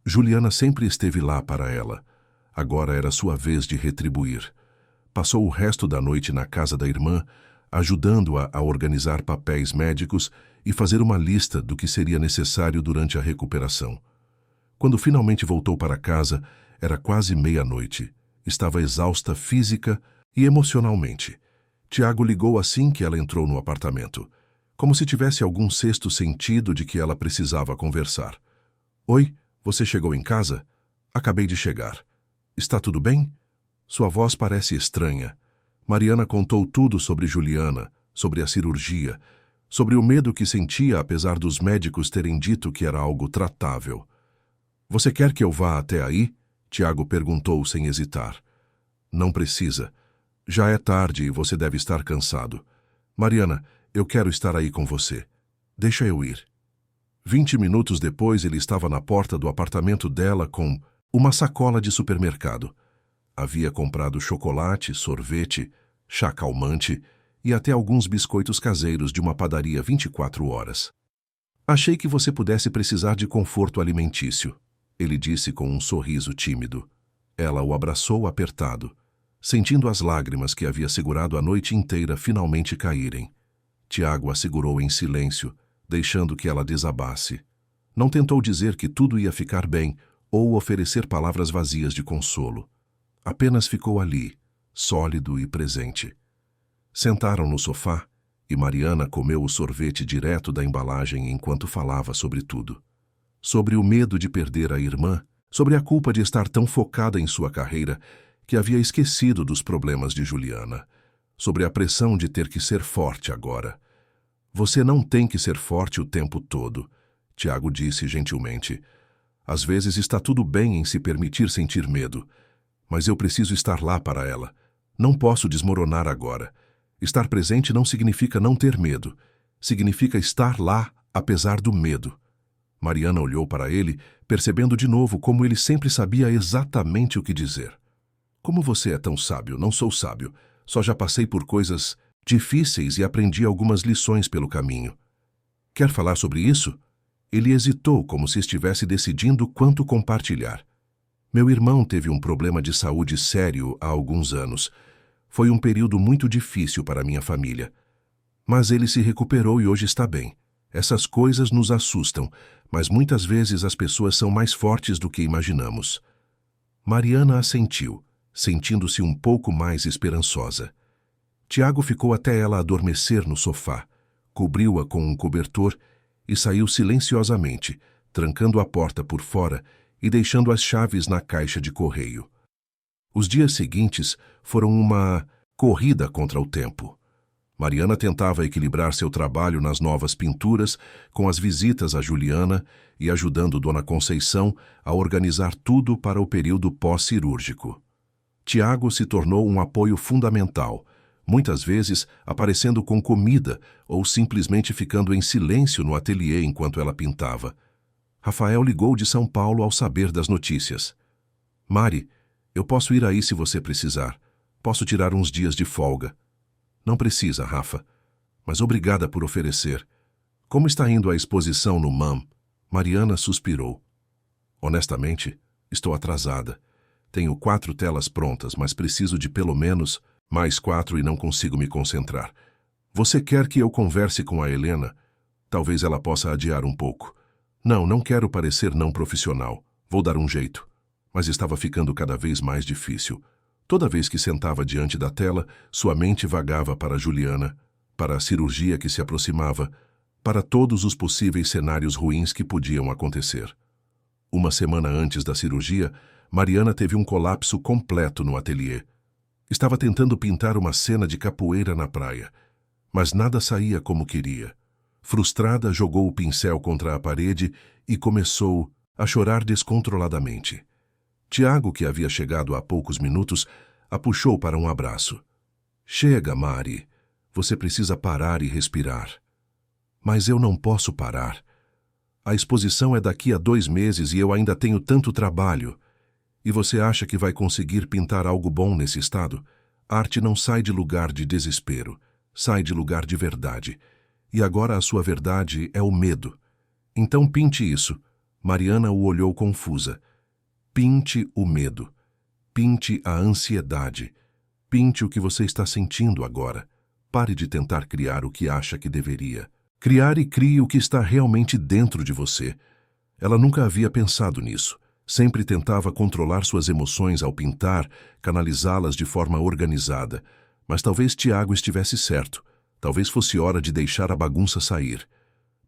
Juliana sempre esteve lá para ela. Agora era sua vez de retribuir. Passou o resto da noite na casa da irmã, ajudando-a a organizar papéis médicos e fazer uma lista do que seria necessário durante a recuperação. Quando finalmente voltou para casa, era quase meia-noite. Estava exausta física e emocionalmente. Tiago ligou assim que ela entrou no apartamento, como se tivesse algum sexto sentido de que ela precisava conversar. Oi, você chegou em casa? Acabei de chegar. Está tudo bem? Sua voz parece estranha. Mariana contou tudo sobre Juliana, sobre a cirurgia, sobre o medo que sentia apesar dos médicos terem dito que era algo tratável. Você quer que eu vá até aí? Tiago perguntou sem hesitar. Não precisa. Já é tarde e você deve estar cansado. Mariana, eu quero estar aí com você. Deixa eu ir. 20 minutos depois, ele estava na porta do apartamento dela com uma sacola de supermercado. Havia comprado chocolate, sorvete, chá calmante e até alguns biscoitos caseiros de uma padaria 24 horas. Achei que você pudesse precisar de conforto alimentício, ele disse com um sorriso tímido. Ela o abraçou apertado, sentindo as lágrimas que havia segurado a noite inteira finalmente caírem. Tiago a segurou em silêncio, deixando que ela desabasse. Não tentou dizer que tudo ia ficar bem ou oferecer palavras vazias de consolo. Apenas ficou ali, sólido e presente. Sentaram no sofá e Mariana comeu o sorvete direto da embalagem enquanto falava sobre tudo. Sobre o medo de perder a irmã, sobre a culpa de estar tão focada em sua carreira que havia esquecido dos problemas de Juliana, sobre a pressão de ter que ser forte agora. Você não tem que ser forte o tempo todo, Tiago disse gentilmente. Às vezes está tudo bem em se permitir sentir medo, mas eu preciso estar lá para ela. Não posso desmoronar agora. Estar presente não significa não ter medo. Significa estar lá, apesar do medo. Mariana olhou para ele, percebendo de novo como ele sempre sabia exatamente o que dizer. Como você é tão sábio? Não sou sábio. Só já passei por coisas difíceis e aprendi algumas lições pelo caminho. Quer falar sobre isso? Ele hesitou, como se estivesse decidindo quanto compartilhar. Meu irmão teve um problema de saúde sério há alguns anos. Foi um período muito difícil para minha família. Mas ele se recuperou e hoje está bem. Essas coisas nos assustam, mas muitas vezes as pessoas são mais fortes do que imaginamos. Mariana assentiu, sentindo-se um pouco mais esperançosa. Tiago ficou até ela adormecer no sofá, cobriu-a com um cobertor e saiu silenciosamente, trancando a porta por fora e deixando as chaves na caixa de correio. Os dias seguintes foram uma corrida contra o tempo. Mariana tentava equilibrar seu trabalho nas novas pinturas com as visitas a Juliana e ajudando Dona Conceição a organizar tudo para o período pós-cirúrgico. Tiago se tornou um apoio fundamental, muitas vezes aparecendo com comida ou simplesmente ficando em silêncio no ateliê enquanto ela pintava. Rafael ligou de São Paulo ao saber das notícias. Mari, eu posso ir aí se você precisar. Posso tirar uns dias de folga. Não precisa, Rafa. Mas obrigada por oferecer. Como está indo a exposição no MAM? Mariana suspirou. Honestamente, estou atrasada. Tenho 4 telas prontas, mas preciso de pelo menos mais 4 e não consigo me concentrar. Você quer que eu converse com a Helena? Talvez ela possa adiar um pouco. Não quero parecer não profissional. Vou dar um jeito. Mas estava ficando cada vez mais difícil. Toda vez que sentava diante da tela, sua mente vagava para Juliana, para a cirurgia que se aproximava, para todos os possíveis cenários ruins que podiam acontecer. Uma semana antes da cirurgia, Mariana teve um colapso completo no ateliê. Estava tentando pintar uma cena de capoeira na praia, mas nada saía como queria. Frustrada, jogou o pincel contra a parede e começou a chorar descontroladamente. Tiago, que havia chegado há poucos minutos, A puxou para um abraço. Chega, Mari. Você precisa parar e respirar. Mas eu não posso parar. A exposição é daqui a 2 meses e eu ainda tenho tanto trabalho. E você acha que vai conseguir pintar algo bom nesse estado? Arte não sai de lugar de desespero, sai de lugar de verdade. E agora a sua verdade é o medo. Então pinte isso. Mariana o olhou confusa. Pinte o medo. Pinte a ansiedade. Pinte o que você está sentindo agora. Pare de tentar criar o que acha que deveria. Criar e crie o que está realmente dentro de você. Ela nunca havia pensado nisso. Sempre tentava controlar suas emoções ao pintar, canalizá-las de forma organizada. Mas talvez Tiago estivesse certo. Talvez fosse hora de deixar a bagunça sair.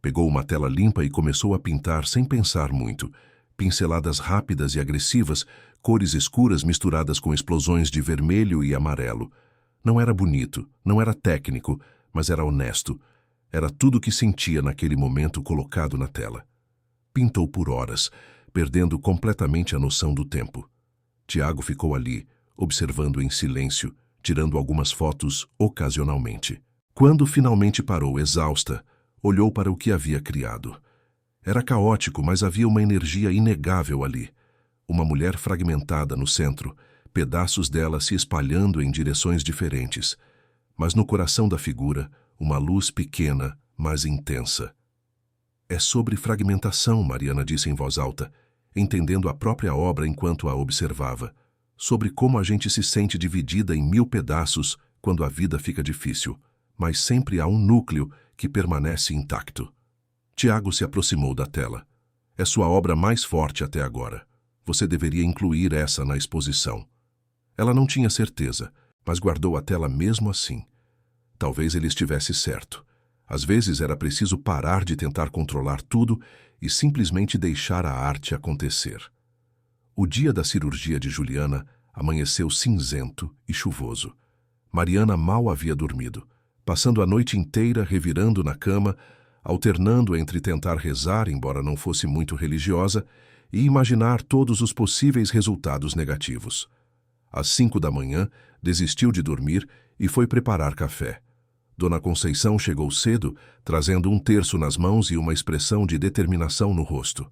Pegou uma tela limpa e começou a pintar sem pensar muito. Pinceladas rápidas e agressivas, cores escuras misturadas com explosões de vermelho e amarelo. Não era bonito, não era técnico, mas era honesto. Era tudo o que sentia naquele momento colocado na tela. Pintou por horas, perdendo completamente a noção do tempo. Tiago ficou ali, observando em silêncio, tirando algumas fotos ocasionalmente. Quando finalmente parou, exausta, olhou para o que havia criado. Era caótico, mas havia uma energia inegável ali. Uma mulher fragmentada no centro, pedaços dela se espalhando em direções diferentes. Mas no coração da figura, uma luz pequena, mas intensa. É sobre fragmentação, Mariana disse em voz alta, entendendo a própria obra enquanto a observava. Sobre como a gente se sente dividida em 1000 pedaços quando a vida fica difícil. Mas sempre há um núcleo que permanece intacto. Tiago se aproximou da tela. É sua obra mais forte até agora. Você deveria incluir essa na exposição. Ela não tinha certeza, mas guardou a tela mesmo assim. Talvez ele estivesse certo. Às vezes era preciso parar de tentar controlar tudo e simplesmente deixar a arte acontecer. O dia da cirurgia de Juliana amanheceu cinzento e chuvoso. Mariana mal havia dormido, passando a noite inteira revirando na cama, alternando entre tentar rezar, embora não fosse muito religiosa, e imaginar todos os possíveis resultados negativos. Às 5 da manhã, desistiu de dormir e foi preparar café. Dona Conceição chegou cedo, trazendo um terço nas mãos e uma expressão de determinação no rosto.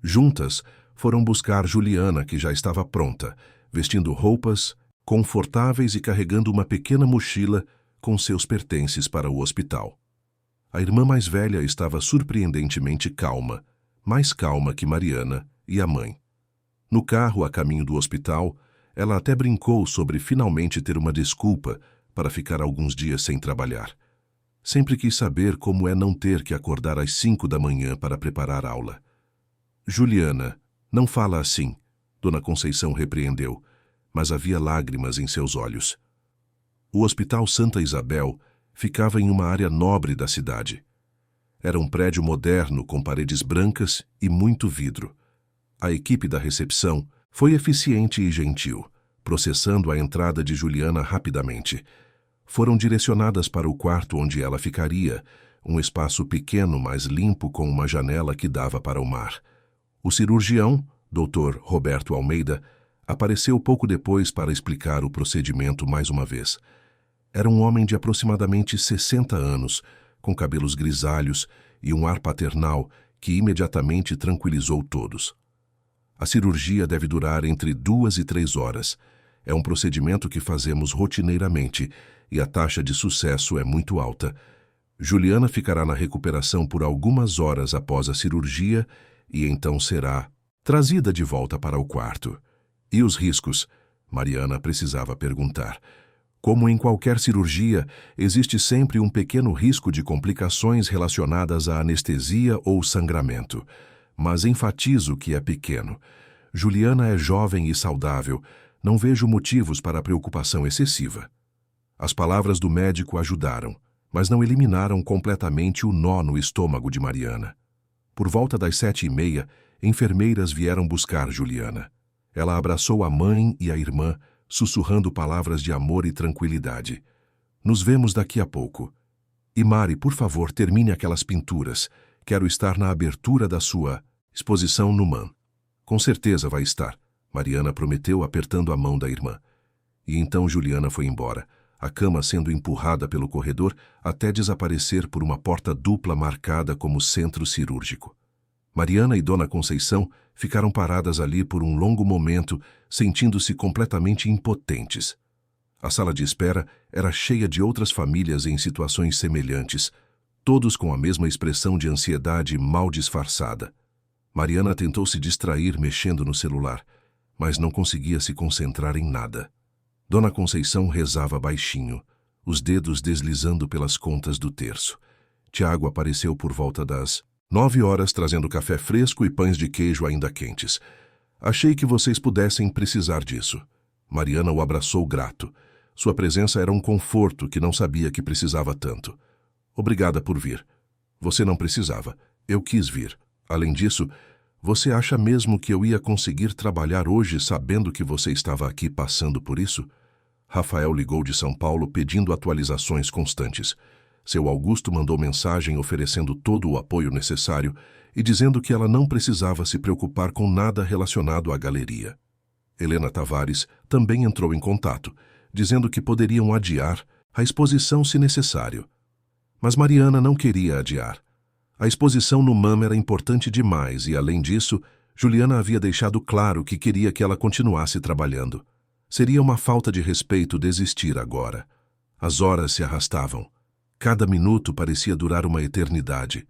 Juntas, foram buscar Juliana, que já estava pronta, vestindo roupas confortáveis e carregando uma pequena mochila com seus pertences para o hospital. A irmã mais velha estava surpreendentemente calma, mais calma que Mariana e a mãe. No carro, a caminho do hospital, ela até brincou sobre finalmente ter uma desculpa para ficar alguns dias sem trabalhar. Sempre quis saber como é não ter que acordar às 5 da manhã para preparar aula. Juliana, não fala assim, Dona Conceição repreendeu, mas havia lágrimas em seus olhos. O Hospital Santa Isabel ficava em uma área nobre da cidade. Era um prédio moderno com paredes brancas e muito vidro. A equipe da recepção foi eficiente e gentil, processando a entrada de Juliana rapidamente. Foram direcionadas para o quarto onde ela ficaria, um espaço pequeno, mas limpo, com uma janela que dava para o mar. O cirurgião, Dr. Roberto Almeida, apareceu pouco depois para explicar o procedimento mais uma vez. Era um homem de aproximadamente 60 anos, com cabelos grisalhos e um ar paternal que imediatamente tranquilizou todos. A cirurgia deve durar entre 2 e 3 horas. É um procedimento que fazemos rotineiramente e a taxa de sucesso é muito alta. Juliana ficará na recuperação por algumas horas após a cirurgia e então será trazida de volta para o quarto. E os riscos? Mariana precisava perguntar. Como em qualquer cirurgia, existe sempre um pequeno risco de complicações relacionadas à anestesia ou sangramento. Mas enfatizo que é pequeno. Juliana é jovem e saudável. Não vejo motivos para preocupação excessiva. As palavras do médico ajudaram, mas não eliminaram completamente o nó no estômago de Mariana. Por volta das 7h30, enfermeiras vieram buscar Juliana. Ela abraçou a mãe e a irmã, sussurrando palavras de amor e tranquilidade. Nos vemos daqui a pouco. E Mari, por favor, termine aquelas pinturas. Quero estar na abertura da sua exposição no MAM. Com certeza vai estar, Mariana prometeu, apertando a mão da irmã. E então Juliana foi embora, a cama sendo empurrada pelo corredor até desaparecer por uma porta dupla marcada como centro cirúrgico. Mariana e Dona Conceição ficaram paradas ali por um longo momento, sentindo-se completamente impotentes. A sala de espera era cheia de outras famílias em situações semelhantes, todos com a mesma expressão de ansiedade mal disfarçada. Mariana tentou se distrair mexendo no celular, mas não conseguia se concentrar em nada. Dona Conceição rezava baixinho, os dedos deslizando pelas contas do terço. Tiago apareceu por volta das 9 horas trazendo café fresco e pães de queijo ainda quentes. Achei que vocês pudessem precisar disso. Mariana o abraçou grato. Sua presença era um conforto que não sabia que precisava tanto. Obrigada por vir. Você não precisava. Eu quis vir. Além disso, você acha mesmo que eu ia conseguir trabalhar hoje sabendo que você estava aqui passando por isso? Rafael ligou de São Paulo pedindo atualizações constantes. Seu Augusto mandou mensagem oferecendo todo o apoio necessário e dizendo que ela não precisava se preocupar com nada relacionado à galeria. Helena Tavares também entrou em contato, dizendo que poderiam adiar a exposição se necessário. Mas Mariana não queria adiar. A exposição no MAM era importante demais e, além disso, Juliana havia deixado claro que queria que ela continuasse trabalhando. Seria uma falta de respeito desistir agora. As horas se arrastavam. Cada minuto parecia durar uma eternidade.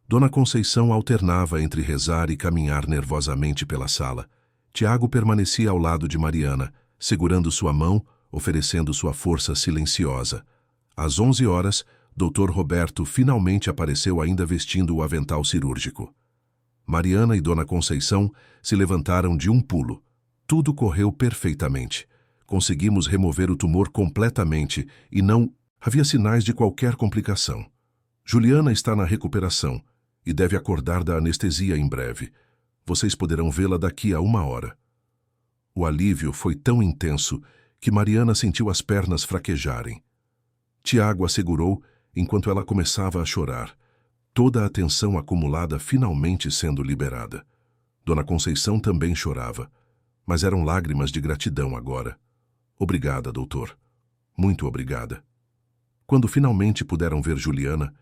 Dona Conceição alternava entre rezar e caminhar nervosamente pela sala. Tiago permanecia ao lado de Mariana, segurando sua mão, oferecendo sua força silenciosa. Às 11 horas, Dr. Roberto finalmente apareceu ainda vestindo o avental cirúrgico. Mariana e Dona Conceição se levantaram de um pulo. Tudo correu perfeitamente. Conseguimos remover o tumor completamente e não havia sinais de qualquer complicação. Juliana está na recuperação e deve acordar da anestesia em breve. Vocês poderão vê-la daqui a 1 hora. O alívio foi tão intenso que Mariana sentiu as pernas fraquejarem. Tiago a segurou enquanto ela começava a chorar, toda a tensão acumulada finalmente sendo liberada. Dona Conceição também chorava, mas eram lágrimas de gratidão agora. Obrigada, doutor. Muito obrigada. Quando finalmente puderam ver Juliana,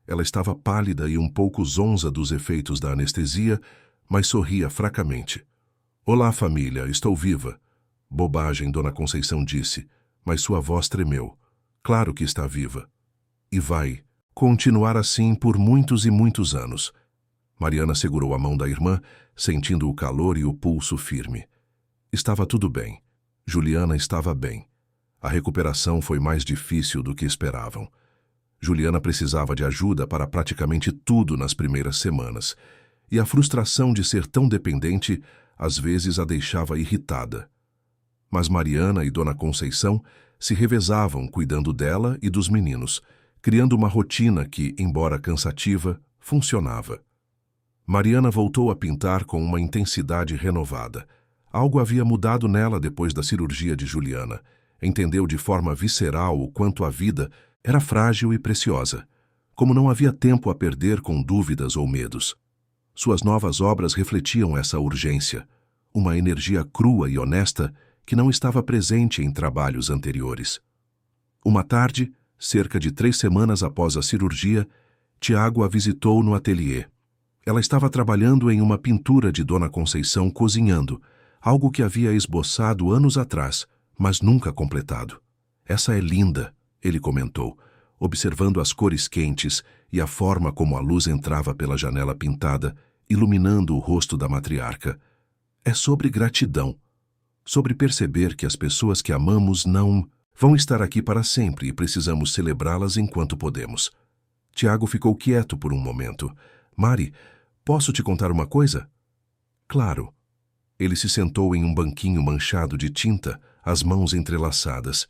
ela estava pálida e um pouco zonza dos efeitos da anestesia, mas sorria fracamente. Olá, família, estou viva. Bobagem, Dona Conceição disse, mas sua voz tremeu. Claro que está viva. E vai continuar assim por muitos e muitos anos. Mariana segurou a mão da irmã, sentindo o calor e o pulso firme. Estava tudo bem. Juliana estava bem. A recuperação foi mais difícil do que esperavam. Juliana precisava de ajuda para praticamente tudo nas primeiras semanas, e a frustração de ser tão dependente às vezes a deixava irritada. Mas Mariana e Dona Conceição se revezavam cuidando dela e dos meninos, criando uma rotina que, embora cansativa, funcionava. Mariana voltou a pintar com uma intensidade renovada. Algo havia mudado nela depois da cirurgia de Juliana. Entendeu de forma visceral o quanto a vida era frágil e preciosa, como não havia tempo a perder com dúvidas ou medos. Suas novas obras refletiam essa urgência, uma energia crua e honesta que não estava presente em trabalhos anteriores. Uma tarde, cerca de 3 semanas após a cirurgia, Tiago a visitou no ateliê. Ela estava trabalhando em uma pintura de Dona Conceição cozinhando, algo que havia esboçado anos atrás, mas nunca completado. Essa é linda, ele comentou, observando as cores quentes e a forma como a luz entrava pela janela pintada, iluminando o rosto da matriarca. É sobre gratidão, sobre perceber que as pessoas que amamos não vão estar aqui para sempre e precisamos celebrá-las enquanto podemos. Tiago ficou quieto por um momento. Mari, posso te contar uma coisa? Claro. Ele se sentou em um banquinho manchado de tinta, as mãos entrelaçadas.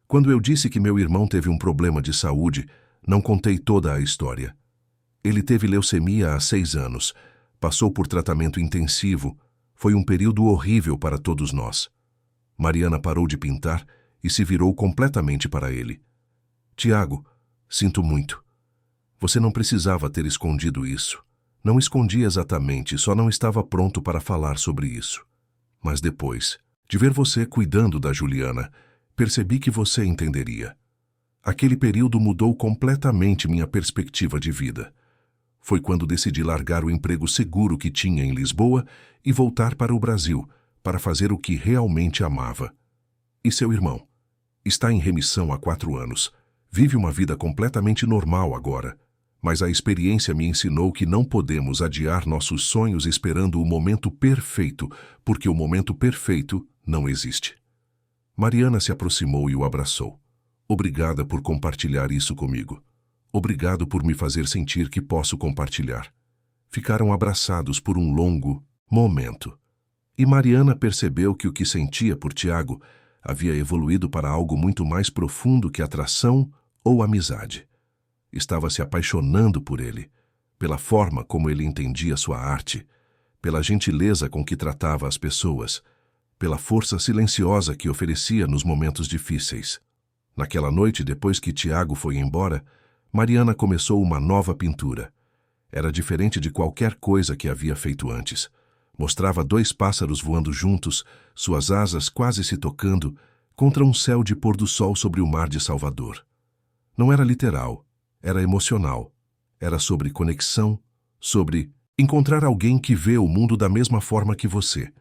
Quando eu disse que meu irmão teve um problema de saúde, não contei toda a história. Ele teve leucemia há 6 anos, passou por tratamento intensivo, foi um período horrível para todos nós. Mariana parou de pintar e se virou completamente para ele. Tiago, sinto muito. Você não precisava ter escondido isso. Não escondi exatamente, só não estava pronto para falar sobre isso. Mas depois, De ver você cuidando da Juliana, percebi que você entenderia. Aquele período mudou completamente minha perspectiva de vida. Foi quando decidi largar o emprego seguro que tinha em Lisboa e voltar para o Brasil, para fazer o que realmente amava. E seu irmão? Está em remissão há 4 anos. Vive uma vida completamente normal agora. Mas a experiência me ensinou que não podemos adiar nossos sonhos esperando o momento perfeito, porque o momento perfeito não existe. Mariana se aproximou e o abraçou. Obrigada por compartilhar isso comigo. Obrigado por me fazer sentir que posso compartilhar. Ficaram abraçados por um longo momento. E Mariana percebeu que o que sentia por Tiago havia evoluído para algo muito mais profundo que atração ou amizade. Estava se apaixonando por ele, pela forma como ele entendia sua arte, pela gentileza com que tratava as pessoas, pela força silenciosa que oferecia nos momentos difíceis. Naquela noite, depois que Tiago foi embora, Mariana começou uma nova pintura. Era diferente de qualquer coisa que havia feito antes. Mostrava 2 pássaros voando juntos, suas asas quase se tocando, contra um céu de pôr do sol sobre o mar de Salvador. Não era literal, era emocional. Era sobre conexão, sobre encontrar alguém que vê o mundo da mesma forma que você.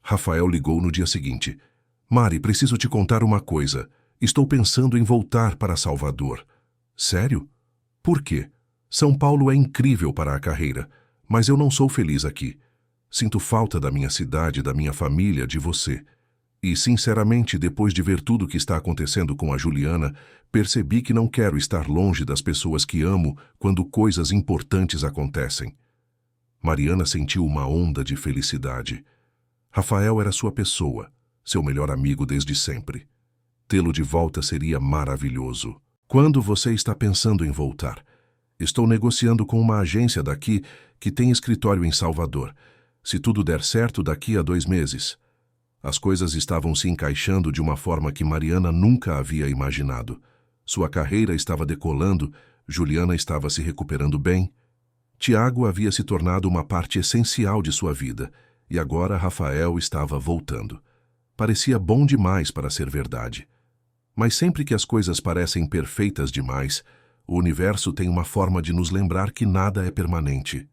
Rafael ligou no dia seguinte. Mari, preciso te contar uma coisa. Estou pensando em voltar para Salvador. Sério? Por quê? São Paulo é incrível para a carreira, mas eu não sou feliz aqui. Sinto falta da minha cidade, da minha família, de você. E, sinceramente, depois de ver tudo o que está acontecendo com a Juliana, percebi que não quero estar longe das pessoas que amo quando coisas importantes acontecem. Mariana sentiu uma onda de felicidade. Rafael era sua pessoa, seu melhor amigo desde sempre. Tê-lo de volta seria maravilhoso. Quando você está pensando em voltar? Estou negociando com uma agência daqui que tem escritório em Salvador. Se tudo der certo, daqui a 2 meses. As coisas estavam se encaixando de uma forma que Mariana nunca havia imaginado. Sua carreira estava decolando, Juliana estava se recuperando bem. Tiago havia se tornado uma parte essencial de sua vida, e agora Rafael estava voltando. Parecia bom demais para ser verdade. Mas sempre que as coisas parecem perfeitas demais, o universo tem uma forma de nos lembrar que nada é permanente.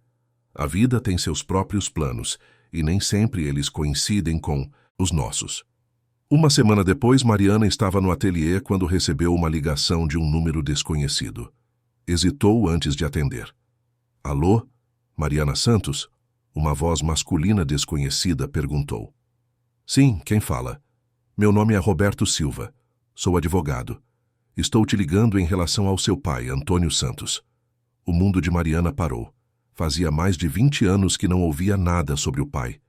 A vida tem seus próprios planos, e nem sempre eles coincidem com os nossos. Uma semana depois, Mariana estava no ateliê quando recebeu uma ligação de um número desconhecido. Hesitou antes de atender. Alô? Mariana Santos? Uma voz masculina desconhecida perguntou. Sim, quem fala? Meu nome é Roberto Silva. Sou advogado. Estou te ligando em relação ao seu pai, Antônio Santos. O mundo de Mariana parou. Fazia mais de 20 anos que não ouvia nada sobre o pai.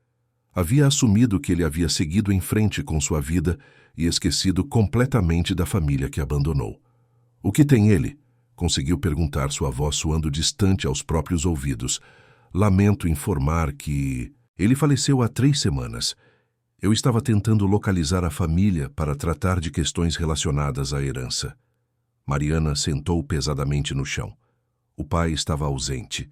Havia assumido que ele havia seguido em frente com sua vida e esquecido completamente da família que abandonou. O que tem ele? Conseguiu perguntar, sua voz soando distante aos próprios ouvidos. Lamento informar que ele faleceu há 3 semanas. Eu estava tentando localizar a família para tratar de questões relacionadas à herança. Mariana sentou pesadamente no chão. O pai estava ausente.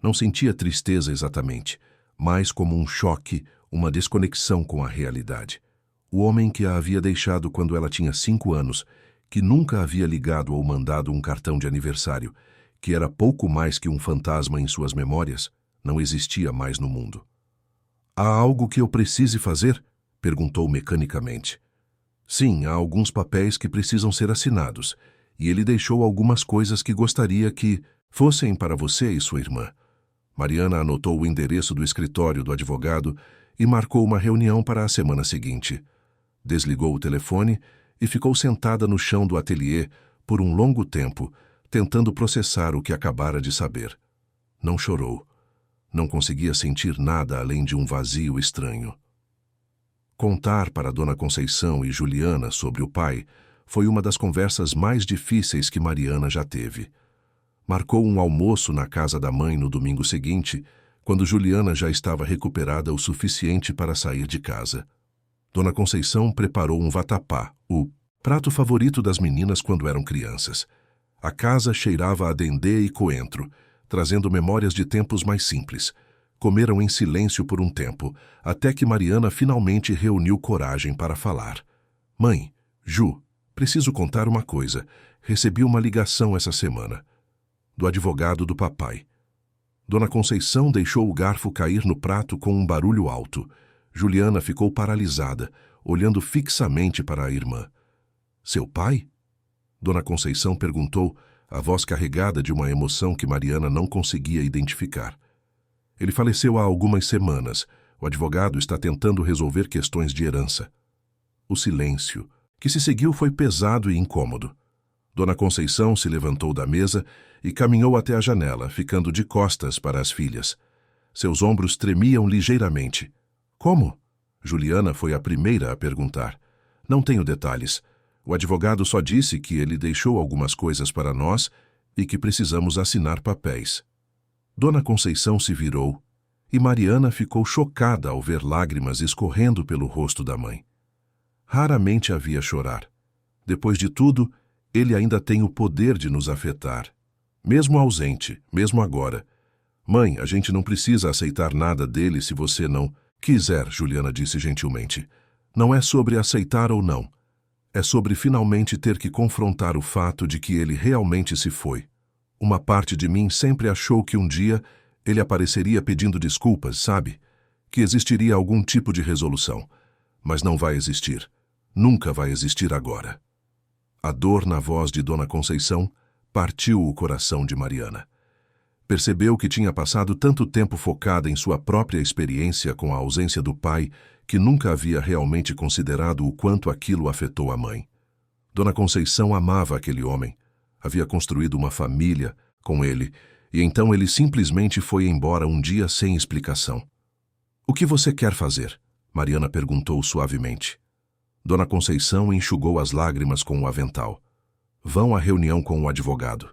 Não sentia tristeza exatamente, mas como um choque, uma desconexão com a realidade. O homem que a havia deixado quando ela tinha 5 anos, que nunca havia ligado ou mandado um cartão de aniversário, que era pouco mais que um fantasma em suas memórias, não existia mais no mundo. Há algo que eu precise fazer? Perguntou mecanicamente. Sim, há alguns papéis que precisam ser assinados, e ele deixou algumas coisas que gostaria que fossem para você e sua irmã. Mariana anotou o endereço do escritório do advogado e marcou uma reunião para a semana seguinte. Desligou o telefone e ficou sentada no chão do ateliê por um longo tempo, tentando processar o que acabara de saber. Não chorou. Não conseguia sentir nada além de um vazio estranho. Contar para Dona Conceição e Juliana sobre o pai foi uma das conversas mais difíceis que Mariana já teve. Marcou um almoço na casa da mãe no domingo seguinte, quando Juliana já estava recuperada o suficiente para sair de casa. Dona Conceição preparou um vatapá, o prato favorito das meninas quando eram crianças. A casa cheirava a dendê e coentro, trazendo memórias de tempos mais simples, comeram em silêncio por um tempo, até que Mariana finalmente reuniu coragem para falar. Mãe, Ju, preciso contar uma coisa. Recebi uma ligação essa semana. Do advogado do papai. Dona Conceição deixou o garfo cair no prato com um barulho alto. Juliana ficou paralisada, olhando fixamente para a irmã. Seu pai? Dona Conceição perguntou, a voz carregada de uma emoção que Mariana não conseguia identificar. Ele faleceu há algumas semanas. O advogado está tentando resolver questões de herança. O silêncio que se seguiu foi pesado e incômodo. Dona Conceição se levantou da mesa e caminhou até a janela, ficando de costas para as filhas. Seus ombros tremiam ligeiramente. Como? Juliana foi a primeira a perguntar. Não tenho detalhes. O advogado só disse que ele deixou algumas coisas para nós e que precisamos assinar papéis. Dona Conceição se virou e Mariana ficou chocada ao ver lágrimas escorrendo pelo rosto da mãe. Raramente a via chorar. Depois de tudo, ele ainda tem o poder de nos afetar. Mesmo ausente, mesmo agora. Mãe, a gente não precisa aceitar nada dele se você não quiser, Juliana disse gentilmente. Não é sobre aceitar ou não. É sobre finalmente ter que confrontar o fato de que ele realmente se foi. Uma parte de mim sempre achou que um dia ele apareceria pedindo desculpas, sabe? Que existiria algum tipo de resolução. Mas não vai existir. Nunca vai existir agora. A dor na voz de Dona Conceição partiu o coração de Mariana. Percebeu que tinha passado tanto tempo focada em sua própria experiência com a ausência do pai que nunca havia realmente considerado o quanto aquilo afetou a mãe. Dona Conceição amava aquele homem. Havia construído uma família com ele, e então ele simplesmente foi embora um dia sem explicação. O que você quer fazer? Mariana perguntou suavemente. Dona Conceição enxugou as lágrimas com o avental. Vão à reunião com o advogado.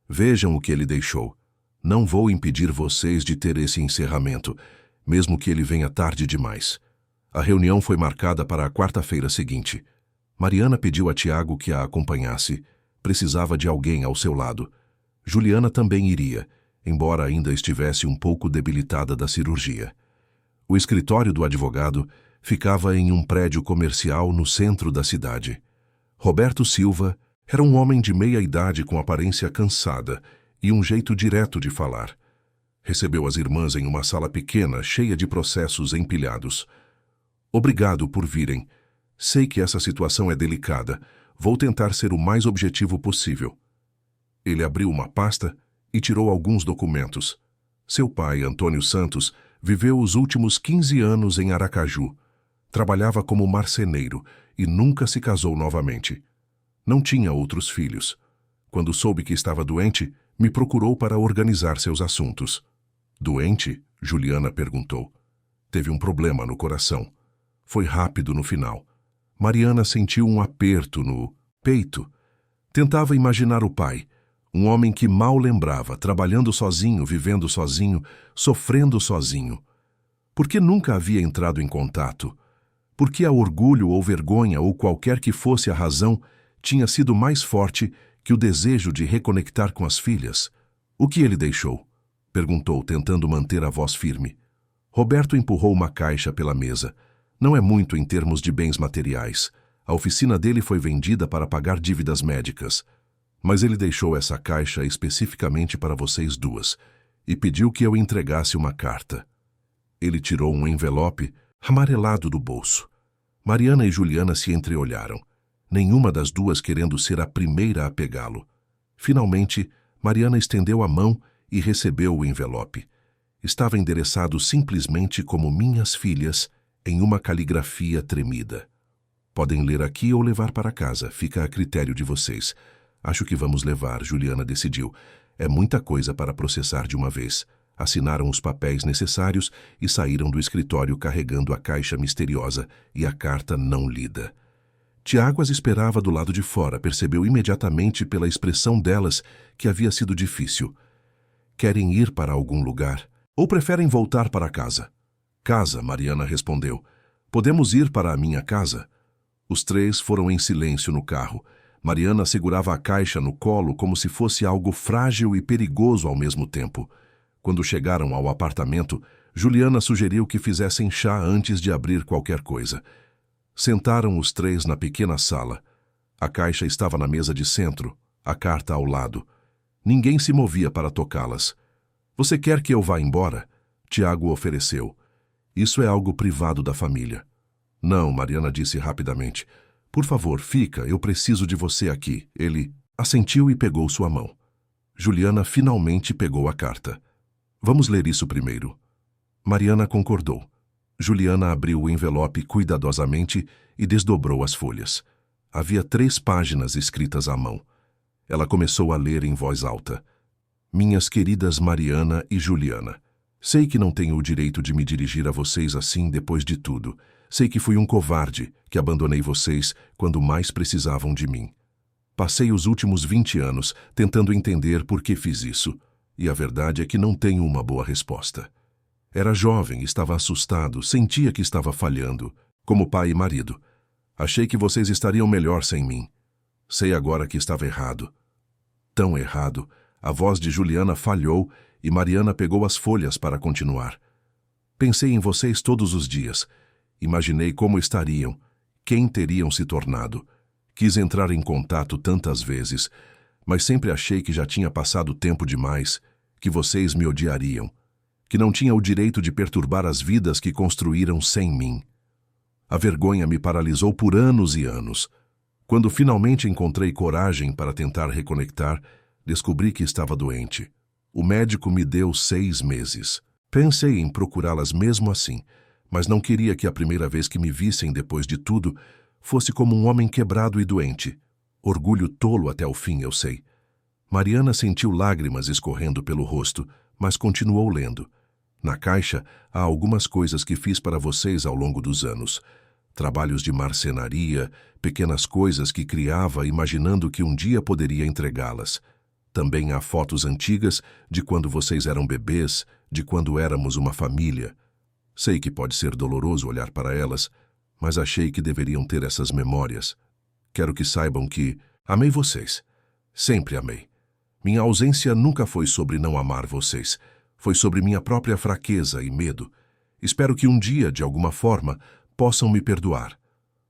Vejam o que ele deixou. Não vou impedir vocês de ter esse encerramento, mesmo que ele venha tarde demais. A reunião foi marcada para a quarta-feira seguinte. Mariana pediu a Tiago que a acompanhasse. Precisava de alguém ao seu lado. Juliana também iria, embora ainda estivesse um pouco debilitada da cirurgia. O escritório do advogado ficava em um prédio comercial no centro da cidade. Roberto Silva era um homem de meia idade com aparência cansada e um jeito direto de falar. Recebeu as irmãs em uma sala pequena, cheia de processos empilhados. Obrigado por virem. Sei que essa situação é delicada. Vou tentar ser o mais objetivo possível. Ele abriu uma pasta e tirou alguns documentos. Seu pai, Antônio Santos, viveu os últimos 15 anos em Aracaju. Trabalhava como marceneiro e nunca se casou novamente. Não tinha outros filhos. Quando soube que estava doente, me procurou para organizar seus assuntos. Doente? Juliana perguntou. Teve um problema no coração. Foi rápido no final. Mariana sentiu um aperto no peito. Tentava imaginar o pai, um homem que mal lembrava, trabalhando sozinho, vivendo sozinho, sofrendo sozinho. Por que nunca havia entrado em contato? Por que a orgulho ou vergonha, ou qualquer que fosse a razão, tinha sido mais forte que o desejo de reconectar com as filhas? O que ele deixou? Perguntou, tentando manter a voz firme. Roberto empurrou uma caixa pela mesa. Não é muito em termos de bens materiais. A oficina dele foi vendida para pagar dívidas médicas. Mas ele deixou essa caixa especificamente para vocês duas e pediu que eu entregasse uma carta. Ele tirou um envelope amarelado do bolso. Mariana e Juliana se entreolharam, nenhuma das duas querendo ser a primeira a pegá-lo. Finalmente, Mariana estendeu a mão e recebeu o envelope. Estava endereçado simplesmente como Minhas Filhas, em uma caligrafia tremida. Podem ler aqui ou levar para casa, fica a critério de vocês. Acho que vamos levar, Juliana decidiu. É muita coisa para processar de uma vez. Assinaram os papéis necessários e saíram do escritório carregando a caixa misteriosa e a carta não lida. Tiago as esperava do lado de fora, percebeu imediatamente pela expressão delas que havia sido difícil. Querem ir para algum lugar? Ou preferem voltar para casa? Casa, Mariana respondeu. Podemos ir para a minha casa? Os três foram em silêncio no carro. Mariana segurava a caixa no colo como se fosse algo frágil e perigoso ao mesmo tempo. Quando chegaram ao apartamento, Juliana sugeriu que fizessem chá antes de abrir qualquer coisa. Sentaram os três na pequena sala. A caixa estava na mesa de centro, a carta ao lado. Ninguém se movia para tocá-las. Você quer que eu vá embora? Tiago ofereceu. Isso é algo privado da família. Não, Mariana disse rapidamente. Por favor, fica, eu preciso de você aqui. Ele assentiu e pegou sua mão. Juliana finalmente pegou a carta. Vamos ler isso primeiro. Mariana concordou. Juliana abriu o envelope cuidadosamente e desdobrou as folhas. Havia 3 páginas escritas à mão. Ela começou a ler em voz alta. Minhas queridas Mariana e Juliana, sei que não tenho o direito de me dirigir a vocês assim depois de tudo. Sei que fui um covarde, que abandonei vocês quando mais precisavam de mim. Passei os últimos 20 anos tentando entender por que fiz isso, e a verdade é que não tenho uma boa resposta. Era jovem, estava assustado, sentia que estava falhando, como pai e marido. Achei que vocês estariam melhor sem mim. Sei agora que estava errado. Tão errado. A voz de Juliana falhou e Mariana pegou as folhas para continuar. Pensei em vocês todos os dias. Imaginei como estariam, quem teriam se tornado. Quis entrar em contato tantas vezes, mas sempre achei que já tinha passado tempo demais, que vocês me odiariam, que não tinha o direito de perturbar as vidas que construíram sem mim. A vergonha me paralisou por anos e anos. Quando finalmente encontrei coragem para tentar reconectar, descobri que estava doente. O médico me deu 6 meses. Pensei em procurá-las mesmo assim, mas não queria que a primeira vez que me vissem depois de tudo fosse como um homem quebrado e doente. Orgulho tolo até o fim, eu sei. Mariana sentiu lágrimas escorrendo pelo rosto, mas continuou lendo. Na caixa há algumas coisas que fiz para vocês ao longo dos anos. Trabalhos de marcenaria, pequenas coisas que criava imaginando que um dia poderia entregá-las. Também há fotos antigas de quando vocês eram bebês, de quando éramos uma família. Sei que pode ser doloroso olhar para elas, mas achei que deveriam ter essas memórias. Quero que saibam que amei vocês. Sempre amei. Minha ausência nunca foi sobre não amar vocês. Foi sobre minha própria fraqueza e medo. Espero que um dia, de alguma forma, possam me perdoar.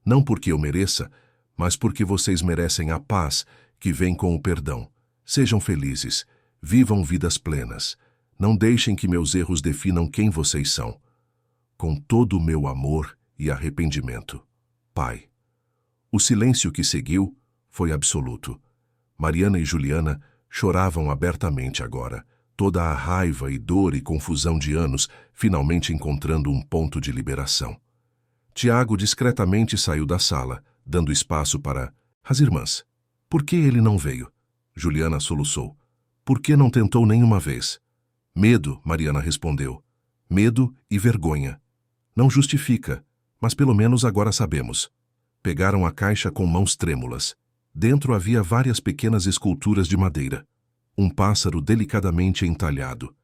Não porque eu mereça, mas porque vocês merecem a paz que vem com o perdão. Sejam felizes. Vivam vidas plenas. Não deixem que meus erros definam quem vocês são. Com todo o meu amor e arrependimento. Pai. O silêncio que seguiu foi absoluto. Mariana e Juliana choravam abertamente agora, toda a raiva e dor e confusão de anos finalmente encontrando um ponto de liberação. Tiago discretamente saiu da sala, dando espaço para as irmãs. Por que ele não veio? Juliana soluçou. Por que não tentou nenhuma vez? Medo, Mariana respondeu. Medo e vergonha. Não justifica, mas pelo menos agora sabemos. Pegaram a caixa com mãos trêmulas. Dentro havia várias pequenas esculturas de madeira. Um pássaro delicadamente entalhado.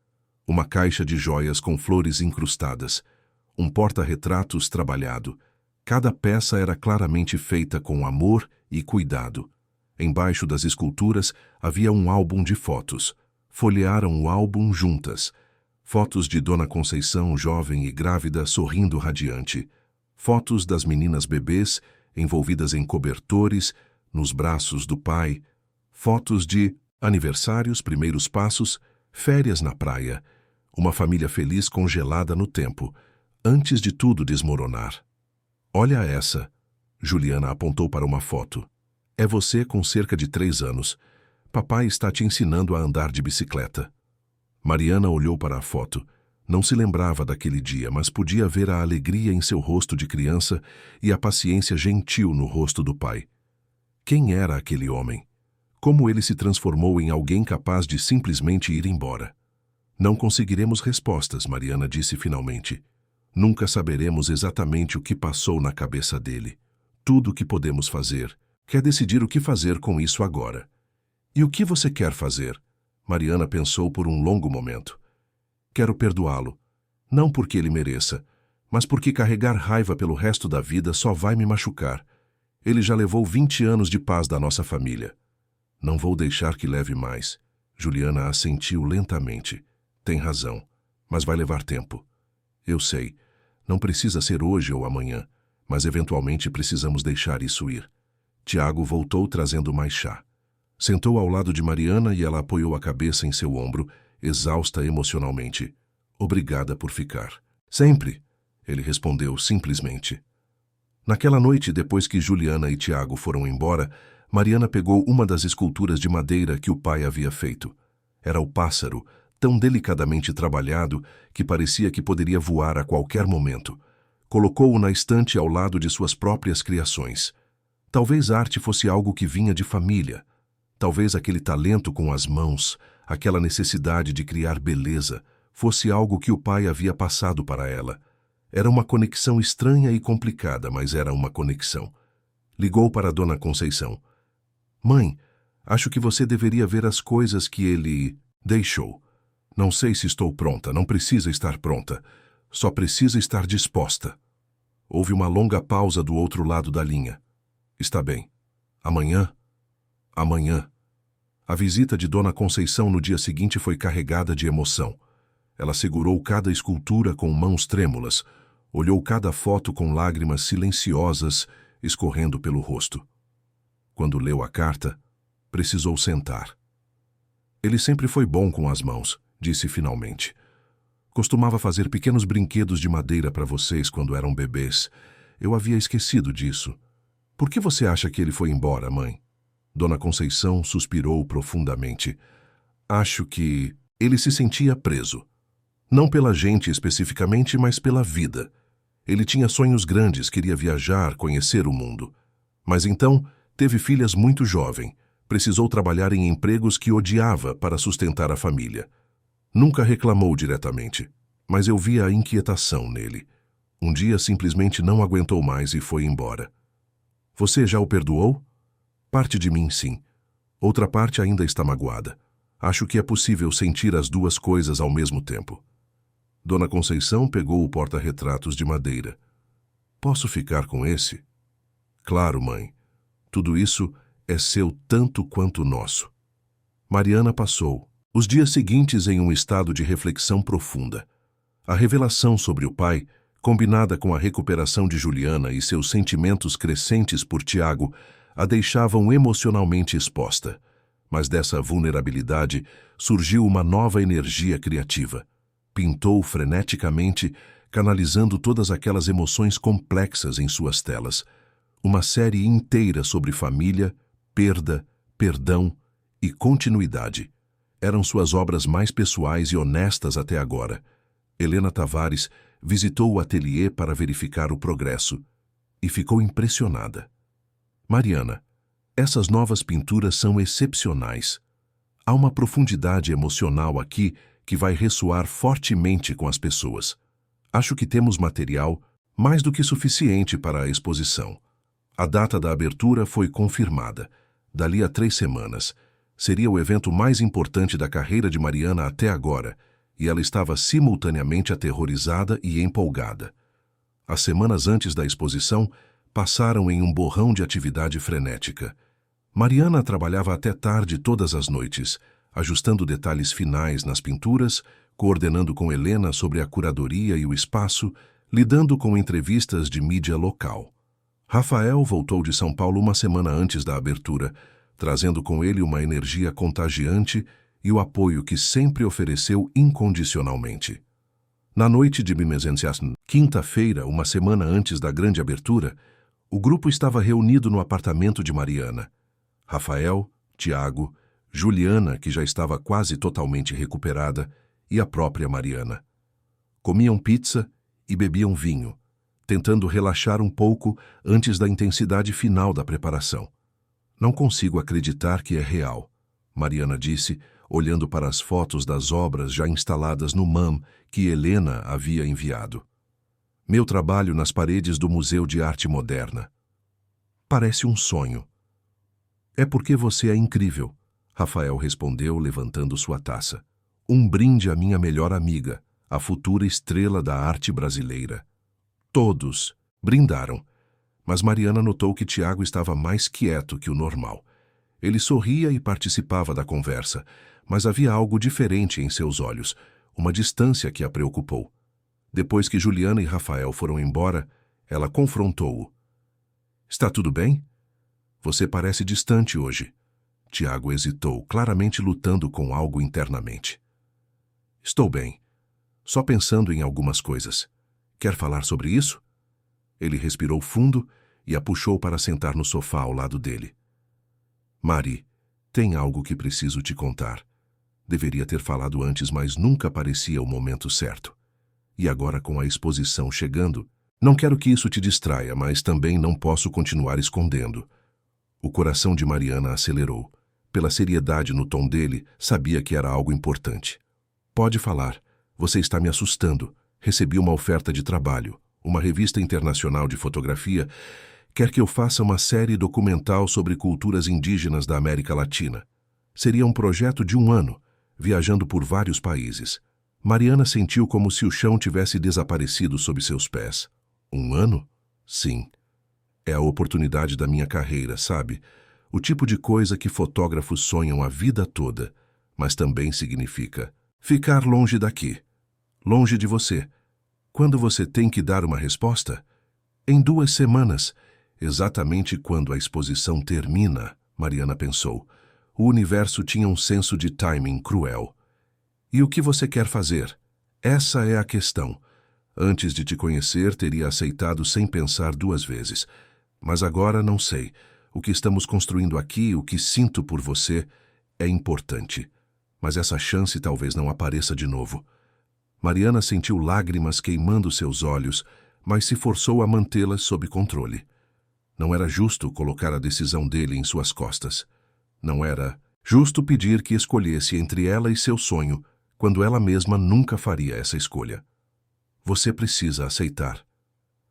Uma caixa de joias com flores incrustadas. Um porta-retratos trabalhado. Cada peça era claramente feita com amor e cuidado. Embaixo das esculturas havia um álbum de fotos. Folhearam o álbum juntas. Fotos de Dona Conceição, jovem e grávida, sorrindo radiante. Fotos das meninas bebês, envolvidas em cobertores, nos braços do pai. Fotos de aniversários, primeiros passos, férias na praia. Uma família feliz congelada no tempo, antes de tudo desmoronar. Olha essa. Juliana apontou para uma foto. É você com cerca de 3 anos. Papai está te ensinando a andar de bicicleta. Mariana olhou para a foto. Não se lembrava daquele dia, mas podia ver a alegria em seu rosto de criança e a paciência gentil no rosto do pai. Quem era aquele homem? Como ele se transformou em alguém capaz de simplesmente ir embora? Não conseguiremos respostas, Mariana disse finalmente. Nunca saberemos exatamente o que passou na cabeça dele. Tudo o que podemos fazer é decidir o que fazer com isso agora. E o que você quer fazer? Mariana pensou por um longo momento. Quero perdoá-lo. Não porque ele mereça, mas porque carregar raiva pelo resto da vida só vai me machucar. Ele já levou 20 anos de paz da nossa família. Não vou deixar que leve mais. Juliana assentiu lentamente. Tem razão, mas vai levar tempo. Eu sei. Não precisa ser hoje ou amanhã, mas eventualmente precisamos deixar isso ir. Tiago voltou trazendo mais chá. Sentou ao lado de Mariana e ela apoiou a cabeça em seu ombro, exausta emocionalmente. Obrigada por ficar. Sempre, ele respondeu simplesmente. Naquela noite, depois que Juliana e Tiago foram embora, Mariana pegou uma das esculturas de madeira que o pai havia feito. Era o pássaro, tão delicadamente trabalhado que parecia que poderia voar a qualquer momento. Colocou-o na estante ao lado de suas próprias criações. Talvez arte fosse algo que vinha de família. Talvez aquele talento com as mãos, aquela necessidade de criar beleza, fosse algo que o pai havia passado para ela. Era uma conexão estranha e complicada, mas era uma conexão. Ligou para Dona Conceição. Mãe, acho que você deveria ver as coisas que ele deixou. Não sei se estou pronta, não precisa estar pronta. Só precisa estar disposta. Houve uma longa pausa do outro lado da linha. Está bem. Amanhã? Amanhã. A visita de Dona Conceição no dia seguinte foi carregada de emoção. Ela segurou cada escultura com mãos trêmulas, olhou cada foto com lágrimas silenciosas escorrendo pelo rosto. Quando leu a carta, precisou sentar. Ele sempre foi bom com as mãos, disse finalmente. Costumava fazer pequenos brinquedos de madeira para vocês quando eram bebês. Eu havia esquecido disso. Por que você acha que ele foi embora, mãe? Dona Conceição suspirou profundamente. Acho que ele se sentia preso. Não pela gente especificamente, mas pela vida. Ele tinha sonhos grandes, queria viajar, conhecer o mundo. Mas então, teve filhas muito jovem. Precisou trabalhar em empregos que odiava para sustentar a família. Nunca reclamou diretamente, mas eu via a inquietação nele. Um dia simplesmente não aguentou mais e foi embora. Você já o perdoou? Parte de mim, sim. Outra parte ainda está magoada. Acho que é possível sentir as duas coisas ao mesmo tempo. Dona Conceição pegou o porta-retratos de madeira. Posso ficar com esse? Claro, mãe. Tudo isso é seu tanto quanto nosso. Mariana passou os dias seguintes em um estado de reflexão profunda. A revelação sobre o pai, combinada com a recuperação de Juliana e seus sentimentos crescentes por Tiago, a deixavam emocionalmente exposta. Mas dessa vulnerabilidade surgiu uma nova energia criativa. Pintou freneticamente, canalizando todas aquelas emoções complexas em suas telas. Uma série inteira sobre família, perda, perdão e continuidade. Eram suas obras mais pessoais e honestas até agora. Helena Tavares visitou o ateliê para verificar o progresso e ficou impressionada. Mariana, essas novas pinturas são excepcionais. Há uma profundidade emocional aqui que vai ressoar fortemente com as pessoas. Acho que temos material mais do que suficiente para a exposição. A data da abertura foi confirmada. Dali a 3 semanas. Seria o evento mais importante da carreira de Mariana até agora, e ela estava simultaneamente aterrorizada e empolgada. As semanas antes da exposição passaram em um borrão de atividade frenética. Mariana trabalhava até tarde todas as noites, ajustando detalhes finais nas pinturas, coordenando com Helena sobre a curadoria e o espaço, lidando com entrevistas de mídia local. Rafael voltou de São Paulo uma semana antes da abertura, trazendo com ele uma energia contagiante e o apoio que sempre ofereceu incondicionalmente. Na noite de Bimesensiasn, quinta-feira, uma semana antes da grande abertura, o grupo estava reunido no apartamento de Mariana. Rafael, Tiago, Juliana, que já estava quase totalmente recuperada, e a própria Mariana. Comiam pizza e bebiam vinho, tentando relaxar um pouco antes da intensidade final da preparação. Não consigo acreditar que é real, Mariana disse, olhando para as fotos das obras já instaladas no MAM que Helena havia enviado. Meu trabalho nas paredes do Museu de Arte Moderna. Parece um sonho. É porque você é incrível, Rafael respondeu, levantando sua taça. Um brinde à minha melhor amiga, a futura estrela da arte brasileira. Todos brindaram, mas Mariana notou que Tiago estava mais quieto que o normal. Ele sorria e participava da conversa, mas havia algo diferente em seus olhos, uma distância que a preocupou. Depois que Juliana e Rafael foram embora, ela confrontou-o. Está tudo bem? Você parece distante hoje. Tiago hesitou, claramente lutando com algo internamente. Estou bem. Só pensando em algumas coisas. Quer falar sobre isso? Ele respirou fundo e a puxou para sentar no sofá ao lado dele. Mari, tem algo que preciso te contar. Deveria ter falado antes, mas nunca parecia o momento certo. E agora, com a exposição chegando, não quero que isso te distraia, mas também não posso continuar escondendo. O coração de Mariana acelerou. Pela seriedade no tom dele, sabia que era algo importante. Pode falar. Você está me assustando. Recebi uma oferta de trabalho. Uma revista internacional de fotografia quer que eu faça uma série documental sobre culturas indígenas da América Latina. Seria um projeto de 1 ano, viajando por vários países. Mariana sentiu como se o chão tivesse desaparecido sob seus pés. 1 ano? Sim. É a oportunidade da minha carreira, sabe? O tipo de coisa que fotógrafos sonham a vida toda, mas também significa ficar longe daqui, longe de você. Quando você tem que dar uma resposta? Em 2 semanas, exatamente quando a exposição termina, Mariana pensou. O universo tinha um senso de timing cruel. E o que você quer fazer? Essa é a questão. Antes de te conhecer, teria aceitado sem pensar 2 vezes. Mas agora não sei. O que estamos construindo aqui, o que sinto por você, é importante. Mas essa chance talvez não apareça de novo. Mariana sentiu lágrimas queimando seus olhos, mas se forçou a mantê-las sob controle. Não era justo colocar a decisão dele em suas costas. Não era justo pedir que escolhesse entre ela e seu sonho, quando ela mesma nunca faria essa escolha. Você precisa aceitar.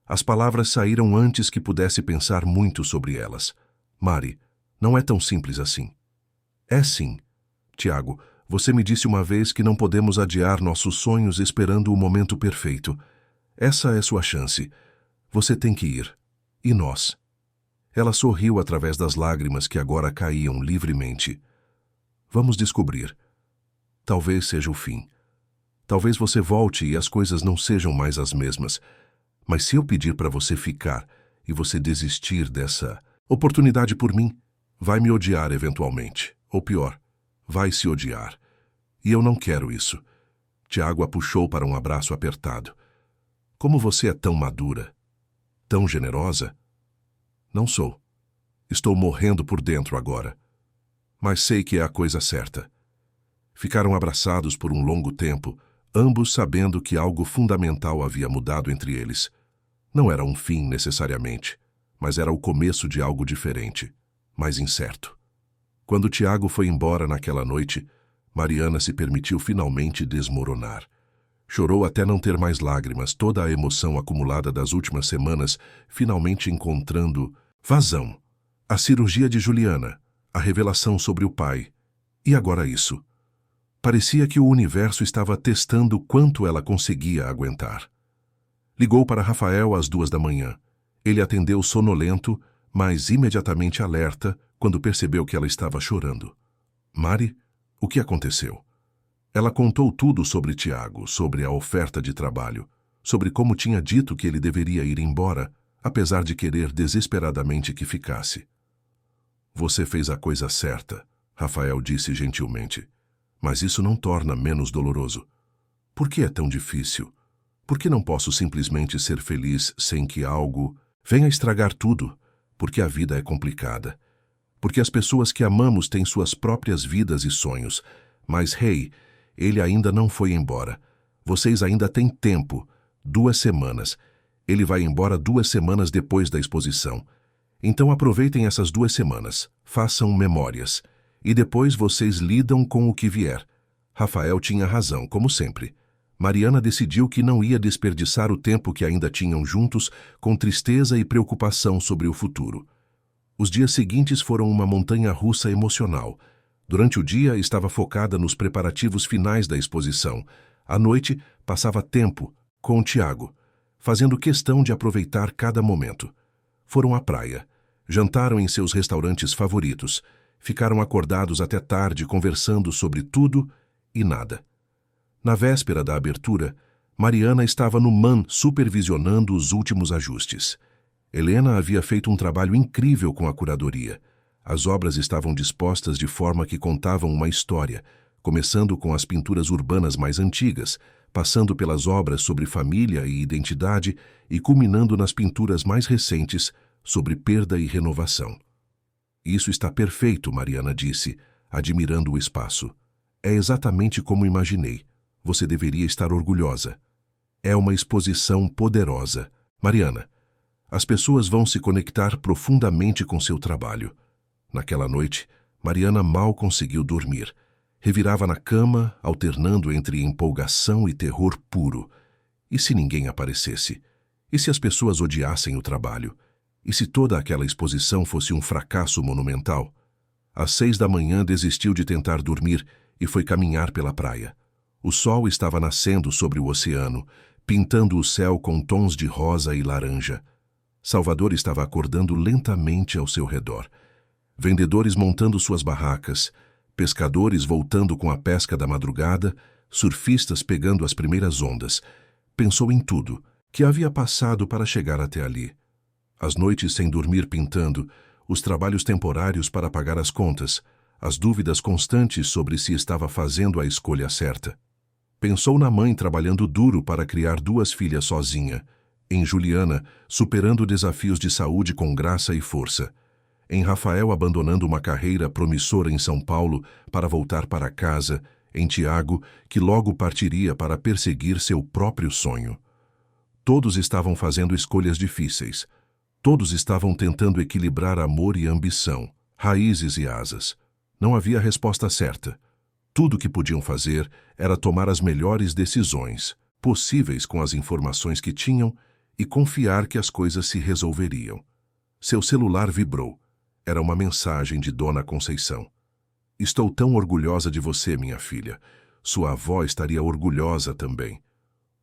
As palavras saíram antes que pudesse pensar muito sobre elas. Mari, não é tão simples assim. É sim. Tiago, você me disse uma vez que não podemos adiar nossos sonhos esperando o momento perfeito. Essa é sua chance. Você tem que ir. E nós? Ela sorriu através das lágrimas que agora caíam livremente. Vamos descobrir. Talvez seja o fim. Talvez você volte e as coisas não sejam mais as mesmas. Mas se eu pedir para você ficar e você desistir dessa oportunidade por mim, vai me odiar eventualmente. Ou pior, vai se odiar. E eu não quero isso. Tiago a puxou para um abraço apertado. Como você é tão madura, tão generosa? Não sou. Estou morrendo por dentro agora. Mas sei que é a coisa certa. Ficaram abraçados por um longo tempo, ambos sabendo que algo fundamental havia mudado entre eles. Não era um fim necessariamente, mas era o começo de algo diferente, mais incerto. Quando Tiago foi embora naquela noite, Mariana se permitiu finalmente desmoronar. Chorou até não ter mais lágrimas, toda a emoção acumulada das últimas semanas, finalmente encontrando vazão. A cirurgia de Juliana, a revelação sobre o pai. E agora isso. Parecia que o universo estava testando quanto ela conseguia aguentar. Ligou para Rafael às 2 da manhã. Ele atendeu sonolento, mas imediatamente alerta quando percebeu que ela estava chorando. Mari, o que aconteceu? Ela contou tudo sobre Tiago, sobre a oferta de trabalho, sobre como tinha dito que ele deveria ir embora, apesar de querer desesperadamente que ficasse. Você fez a coisa certa, Rafael disse gentilmente. Mas isso não torna menos doloroso. Por que é tão difícil? Por que não posso simplesmente ser feliz sem que algo venha estragar tudo? Porque a vida é complicada. Porque as pessoas que amamos têm suas próprias vidas e sonhos. Mas, ele ainda não foi embora. Vocês ainda têm tempo. 2 semanas. Ele vai embora 2 semanas depois da exposição. Então aproveitem essas 2 semanas. Façam memórias. E depois vocês lidam com o que vier. Rafael tinha razão, como sempre. Mariana decidiu que não ia desperdiçar o tempo que ainda tinham juntos com tristeza e preocupação sobre o futuro. Os dias seguintes foram uma montanha-russa emocional. Durante o dia, estava focada nos preparativos finais da exposição. À noite, passava tempo com o Tiago, fazendo questão de aproveitar cada momento. Foram à praia, jantaram em seus restaurantes favoritos, ficaram acordados até tarde conversando sobre tudo e nada. Na véspera da abertura, Mariana estava no MAN supervisionando os últimos ajustes. Helena havia feito um trabalho incrível com a curadoria. As obras estavam dispostas de forma que contavam uma história, começando com as pinturas urbanas mais antigas, passando pelas obras sobre família e identidade e culminando nas pinturas mais recentes sobre perda e renovação. Isso está perfeito, Mariana disse, admirando o espaço. É exatamente como imaginei. Você deveria estar orgulhosa. É uma exposição poderosa. Mariana, as pessoas vão se conectar profundamente com seu trabalho. Naquela noite, Mariana mal conseguiu dormir. Revirava na cama, alternando entre empolgação e terror puro. E se ninguém aparecesse? E se as pessoas odiassem o trabalho? E se toda aquela exposição fosse um fracasso monumental? Às 6 da manhã desistiu de tentar dormir e foi caminhar pela praia. O sol estava nascendo sobre o oceano, pintando o céu com tons de rosa e laranja. Salvador estava acordando lentamente ao seu redor. Vendedores montando suas barracas, pescadores voltando com a pesca da madrugada, surfistas pegando as primeiras ondas. Pensou em tudo que havia passado para chegar até ali. As noites sem dormir pintando, os trabalhos temporários para pagar as contas, as dúvidas constantes sobre se estava fazendo a escolha certa. Pensou na mãe trabalhando duro para criar 2 filhas sozinha, em Juliana, superando desafios de saúde com graça e força, em Rafael abandonando uma carreira promissora em São Paulo para voltar para casa, em Tiago, que logo partiria para perseguir seu próprio sonho. Todos estavam fazendo escolhas difíceis. Todos estavam tentando equilibrar amor e ambição, raízes e asas. Não havia resposta certa. Tudo o que podiam fazer era tomar as melhores decisões possíveis com as informações que tinham e confiar que as coisas se resolveriam. Seu celular vibrou. Era uma mensagem de Dona Conceição. Estou tão orgulhosa de você, minha filha. Sua avó estaria orgulhosa também.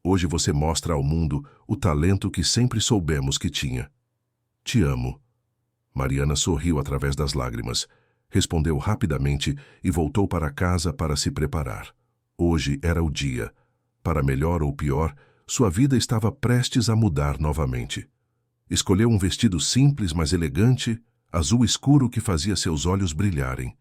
Hoje você mostra ao mundo o talento que sempre soubemos que tinha. Te amo. Mariana sorriu através das lágrimas, respondeu rapidamente e voltou para casa para se preparar. Hoje era o dia. Para melhor ou pior, sua vida estava prestes a mudar novamente. Escolheu um vestido simples, mas elegante, azul escuro que fazia seus olhos brilharem.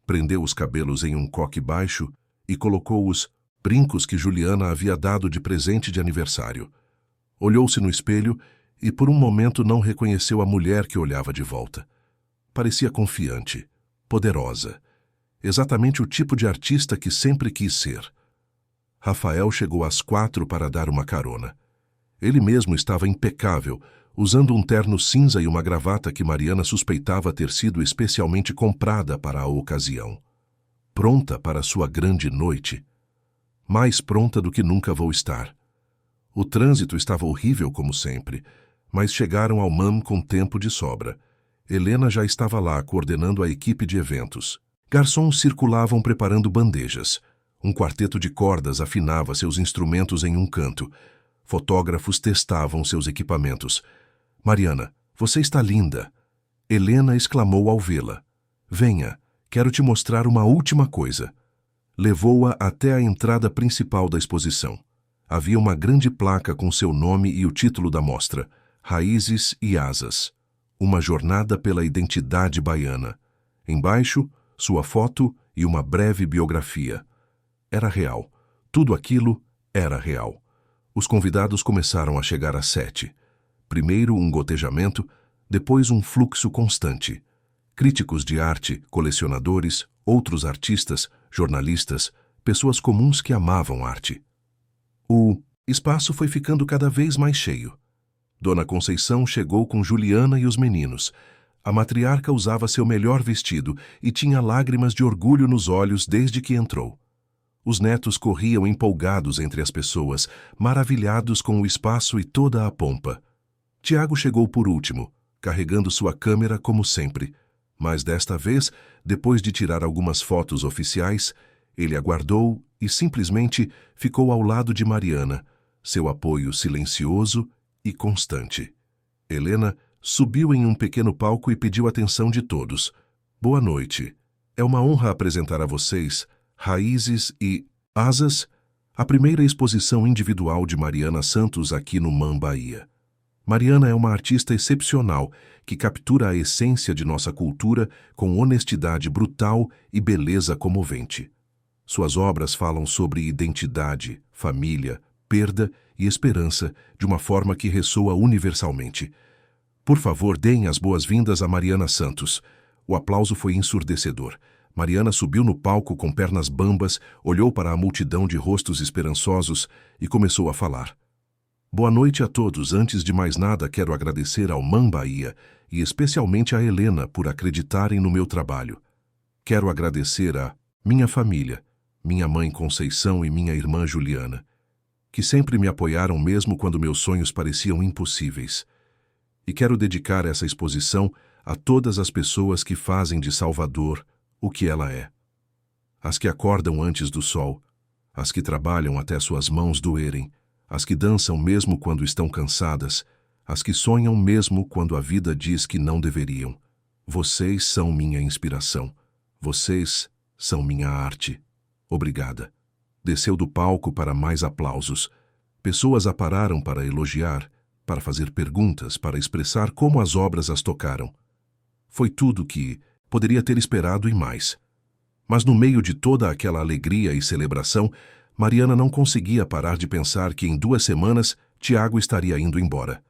Prendeu os cabelos em um coque baixo e colocou os brincos que Juliana havia dado de presente de aniversário. Olhou-se no espelho e por um momento não reconheceu a mulher que olhava de volta. Parecia confiante, poderosa, exatamente o tipo de artista que sempre quis ser. Rafael chegou às 4 para dar uma carona. Ele mesmo estava impecável, usando um terno cinza e uma gravata que Mariana suspeitava ter sido especialmente comprada para a ocasião. Pronta para sua grande noite. Mais pronta do que nunca vou estar. O trânsito estava horrível como sempre, mas chegaram ao MAM com tempo de sobra. Helena já estava lá, coordenando a equipe de eventos. Garçons circulavam preparando bandejas. Um quarteto de cordas afinava seus instrumentos em um canto. Fotógrafos testavam seus equipamentos. Mariana, você está linda. Helena exclamou ao vê-la. Venha, quero te mostrar uma última coisa. Levou-a até a entrada principal da exposição. Havia uma grande placa com seu nome e o título da mostra, Raízes e Asas. Uma jornada pela identidade baiana. Embaixo, sua foto e uma breve biografia. Era real. Tudo aquilo era real. Os convidados começaram a chegar às 7. Primeiro um gotejamento, depois um fluxo constante. Críticos de arte, colecionadores, outros artistas, jornalistas, pessoas comuns que amavam arte. O espaço foi ficando cada vez mais cheio. Dona Conceição chegou com Juliana e os meninos. A matriarca usava seu melhor vestido e tinha lágrimas de orgulho nos olhos desde que entrou. Os netos corriam empolgados entre as pessoas, maravilhados com o espaço e toda a pompa. Tiago chegou por último, carregando sua câmera como sempre. Mas desta vez, depois de tirar algumas fotos oficiais, ele aguardou e simplesmente ficou ao lado de Mariana, seu apoio silencioso e constante. Helena subiu em um pequeno palco e pediu atenção de todos. Boa noite. É uma honra apresentar a vocês Raízes e Asas. A primeira exposição individual de Mariana Santos aqui no MAM Bahia. Mariana é uma artista excepcional que captura a essência de nossa cultura com honestidade brutal e beleza comovente. Suas obras falam sobre identidade, família, perda e esperança de uma forma que ressoa universalmente. Por favor, deem as boas-vindas a Mariana Santos. O aplauso foi ensurdecedor. Mariana subiu no palco com pernas bambas, olhou para a multidão de rostos esperançosos e começou a falar. Boa noite a todos. Antes de mais nada, quero agradecer ao MAM Bahia e especialmente a Helena por acreditarem no meu trabalho. Quero agradecer a minha família, minha mãe Conceição e minha irmã Juliana, que sempre me apoiaram mesmo quando meus sonhos pareciam impossíveis. E quero dedicar essa exposição a todas as pessoas que fazem de Salvador o que ela é. As que acordam antes do sol, as que trabalham até suas mãos doerem, as que dançam mesmo quando estão cansadas, as que sonham mesmo quando a vida diz que não deveriam. Vocês são minha inspiração. Vocês são minha arte. Obrigada. Desceu do palco para mais aplausos. Pessoas a pararam para elogiar, para fazer perguntas, para expressar como as obras as tocaram. Foi tudo que poderia ter esperado e mais. Mas no meio de toda aquela alegria e celebração, Mariana não conseguia parar de pensar que em 2 semanas Tiago estaria indo embora.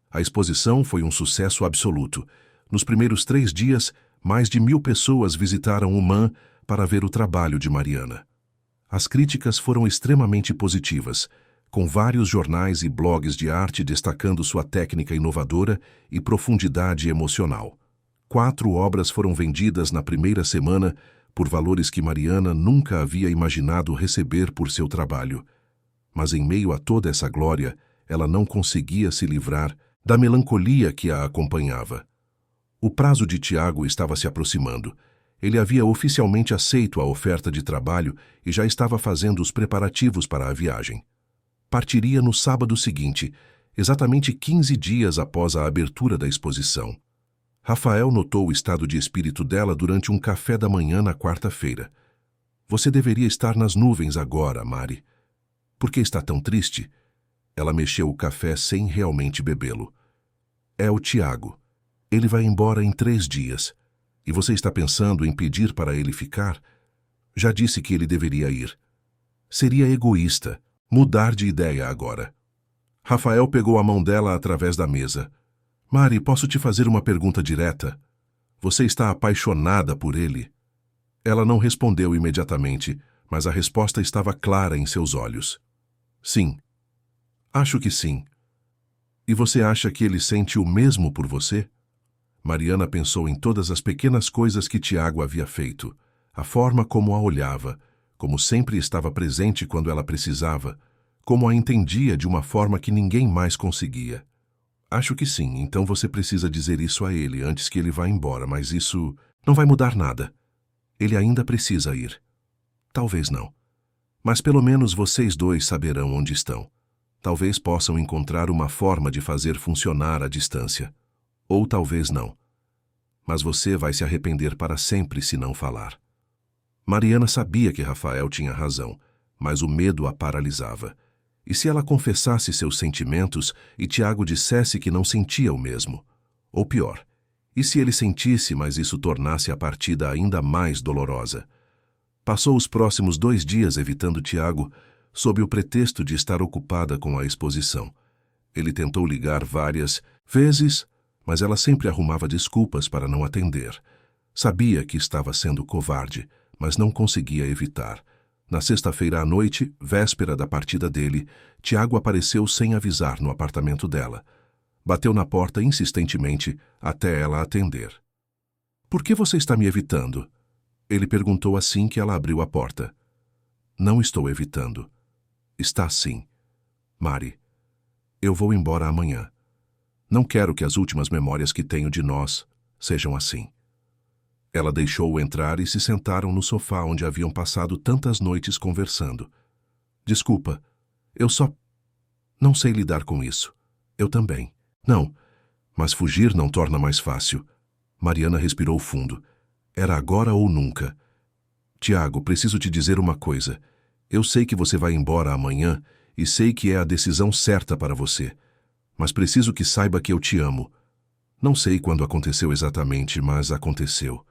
A exposição foi um sucesso absoluto. Nos primeiros 3 dias, mais de 1000 pessoas visitaram o MAM para ver o trabalho de Mariana. As críticas foram extremamente positivas, com vários jornais e blogs de arte destacando sua técnica inovadora e profundidade emocional. 4 obras foram vendidas na primeira semana por valores que Mariana nunca havia imaginado receber por seu trabalho. Mas em meio a toda essa glória, ela não conseguia se livrar da melancolia que a acompanhava. O prazo de Tiago estava se aproximando. Ele havia oficialmente aceito a oferta de trabalho e já estava fazendo os preparativos para a viagem. Partiria no sábado seguinte, exatamente 15 dias após a abertura da exposição. Rafael notou o estado de espírito dela durante um café da manhã na quarta-feira. Você deveria estar nas nuvens agora, Mari. Por que está tão triste? Ela mexeu o café sem realmente bebê-lo. É o Tiago. Ele vai embora em 3 dias. E você está pensando em pedir para ele ficar? Já disse que ele deveria ir. Seria egoísta mudar de ideia agora. Rafael pegou a mão dela através da mesa. Mari, posso te fazer uma pergunta direta? Você está apaixonada por ele? Ela não respondeu imediatamente, mas a resposta estava clara em seus olhos. Sim. Acho que sim. E você acha que ele sente o mesmo por você? Mariana pensou em todas as pequenas coisas que Tiago havia feito, a forma como a olhava, como sempre estava presente quando ela precisava, como a entendia de uma forma que ninguém mais conseguia. Acho que sim, então você precisa dizer isso a ele antes que ele vá embora, mas isso não vai mudar nada. Ele ainda precisa ir. Talvez não. Mas pelo menos vocês 2 saberão onde estão. Talvez possam encontrar uma forma de fazer funcionar a distância. Ou talvez não. Mas você vai se arrepender para sempre se não falar. Mariana sabia que Rafael tinha razão, mas o medo a paralisava. E se ela confessasse seus sentimentos e Tiago dissesse que não sentia o mesmo? Ou pior, e se ele sentisse, mas isso tornasse a partida ainda mais dolorosa? Passou os próximos 2 dias evitando Tiago, sob o pretexto de estar ocupada com a exposição. Ele tentou ligar várias vezes, mas ela sempre arrumava desculpas para não atender. Sabia que estava sendo covarde, mas não conseguia evitar. Na sexta-feira à noite, véspera da partida dele, Tiago apareceu sem avisar no apartamento dela. Bateu na porta insistentemente até ela atender. Por que você está me evitando? Ele perguntou assim que ela abriu a porta. Não estou evitando. Está sim. Mari, eu vou embora amanhã. Não quero que as últimas memórias que tenho de nós sejam assim. Ela deixou-o entrar e se sentaram no sofá onde haviam passado tantas noites conversando. Desculpa, eu só não sei lidar com isso. Eu também. Não, mas fugir não torna mais fácil. Mariana respirou fundo. Era agora ou nunca. Tiago, preciso te dizer uma coisa. Eu sei que você vai embora amanhã e sei que é a decisão certa para você. Mas preciso que saiba que eu te amo. Não sei quando aconteceu exatamente, mas aconteceu.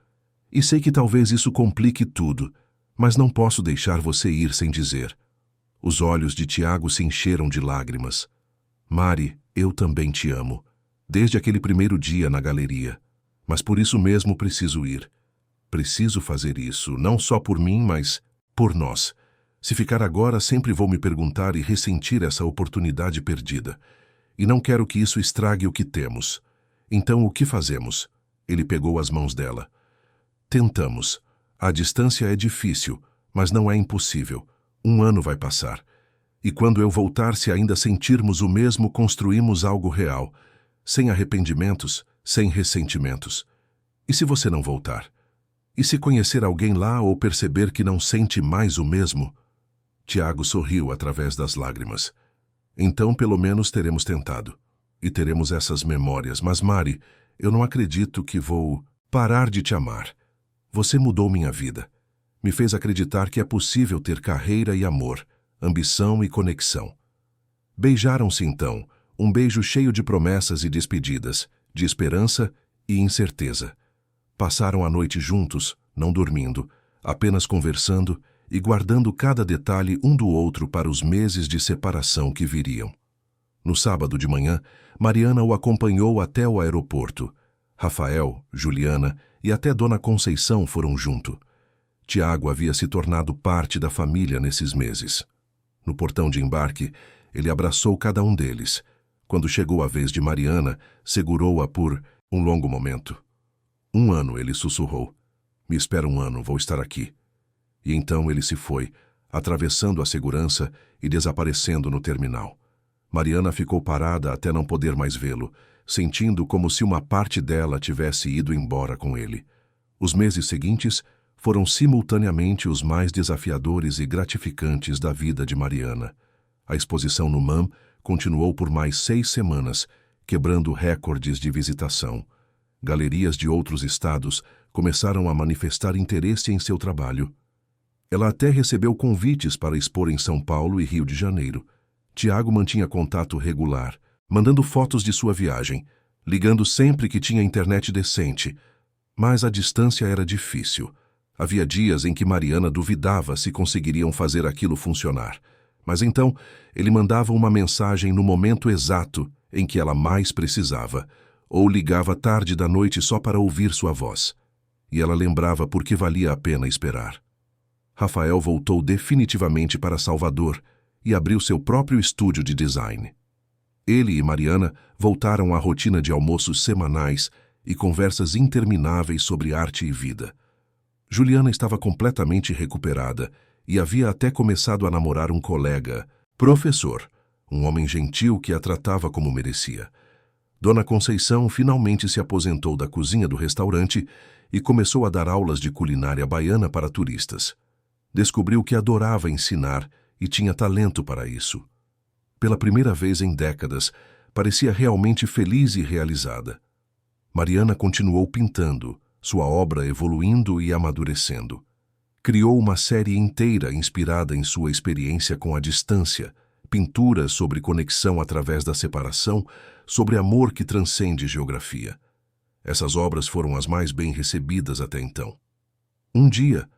E sei que talvez isso complique tudo, mas não posso deixar você ir sem dizer. Os olhos de Tiago se encheram de lágrimas. Mari, eu também te amo. Desde aquele primeiro dia na galeria. Mas por isso mesmo preciso ir. Preciso fazer isso, não só por mim, mas por nós. Se ficar agora, sempre vou me perguntar e ressentir essa oportunidade perdida. E não quero que isso estrague o que temos. Então, o que fazemos? Ele pegou as mãos dela. Tentamos. A distância é difícil, mas não é impossível. 1 ano vai passar. E quando eu voltar, se ainda sentirmos o mesmo, construímos algo real. Sem arrependimentos, sem ressentimentos. E se você não voltar? E se conhecer alguém lá ou perceber que não sente mais o mesmo? Tiago sorriu através das lágrimas. Então, pelo menos teremos tentado. E teremos essas memórias. Mas, Mari, eu não acredito que vou parar de te amar. Você mudou minha vida. Me fez acreditar que é possível ter carreira e amor, ambição e conexão. Beijaram-se então, um beijo cheio de promessas e despedidas, de esperança e incerteza. Passaram a noite juntos, não dormindo, apenas conversando e guardando cada detalhe um do outro para os meses de separação que viriam. No sábado de manhã, Mariana o acompanhou até o aeroporto. Rafael, Juliana e até Dona Conceição foram junto. Tiago havia se tornado parte da família nesses meses. No portão de embarque, ele abraçou cada um deles. Quando chegou a vez de Mariana, segurou-a por um longo momento. 1 ano, ele sussurrou. Me espera 1 ano, vou estar aqui. E então ele se foi, atravessando a segurança e desaparecendo no terminal. Mariana ficou parada até não poder mais vê-lo, sentindo como se uma parte dela tivesse ido embora com ele. Os meses seguintes foram simultaneamente os mais desafiadores e gratificantes da vida de Mariana. A exposição no MAM continuou por mais 6 semanas, quebrando recordes de visitação. Galerias de outros estados começaram a manifestar interesse em seu trabalho. Ela até recebeu convites para expor em São Paulo e Rio de Janeiro. Tiago mantinha contato regular, mandando fotos de sua viagem, ligando sempre que tinha internet decente. Mas a distância era difícil. Havia dias em que Mariana duvidava se conseguiriam fazer aquilo funcionar. Mas então, ele mandava uma mensagem no momento exato em que ela mais precisava, ou ligava tarde da noite só para ouvir sua voz. E ela lembrava por que valia a pena esperar. Rafael voltou definitivamente para Salvador e abriu seu próprio estúdio de design. Ele e Mariana voltaram à rotina de almoços semanais e conversas intermináveis sobre arte e vida. Juliana estava completamente recuperada e havia até começado a namorar um colega, professor, um homem gentil que a tratava como merecia. Dona Conceição finalmente se aposentou da cozinha do restaurante e começou a dar aulas de culinária baiana para turistas. Descobriu que adorava ensinar e tinha talento para isso. Pela primeira vez em décadas, parecia realmente feliz e realizada. Mariana continuou pintando, sua obra evoluindo e amadurecendo. Criou uma série inteira inspirada em sua experiência com a distância, pinturas sobre conexão através da separação, sobre amor que transcende geografia. Essas obras foram as mais bem recebidas até então. Um dia,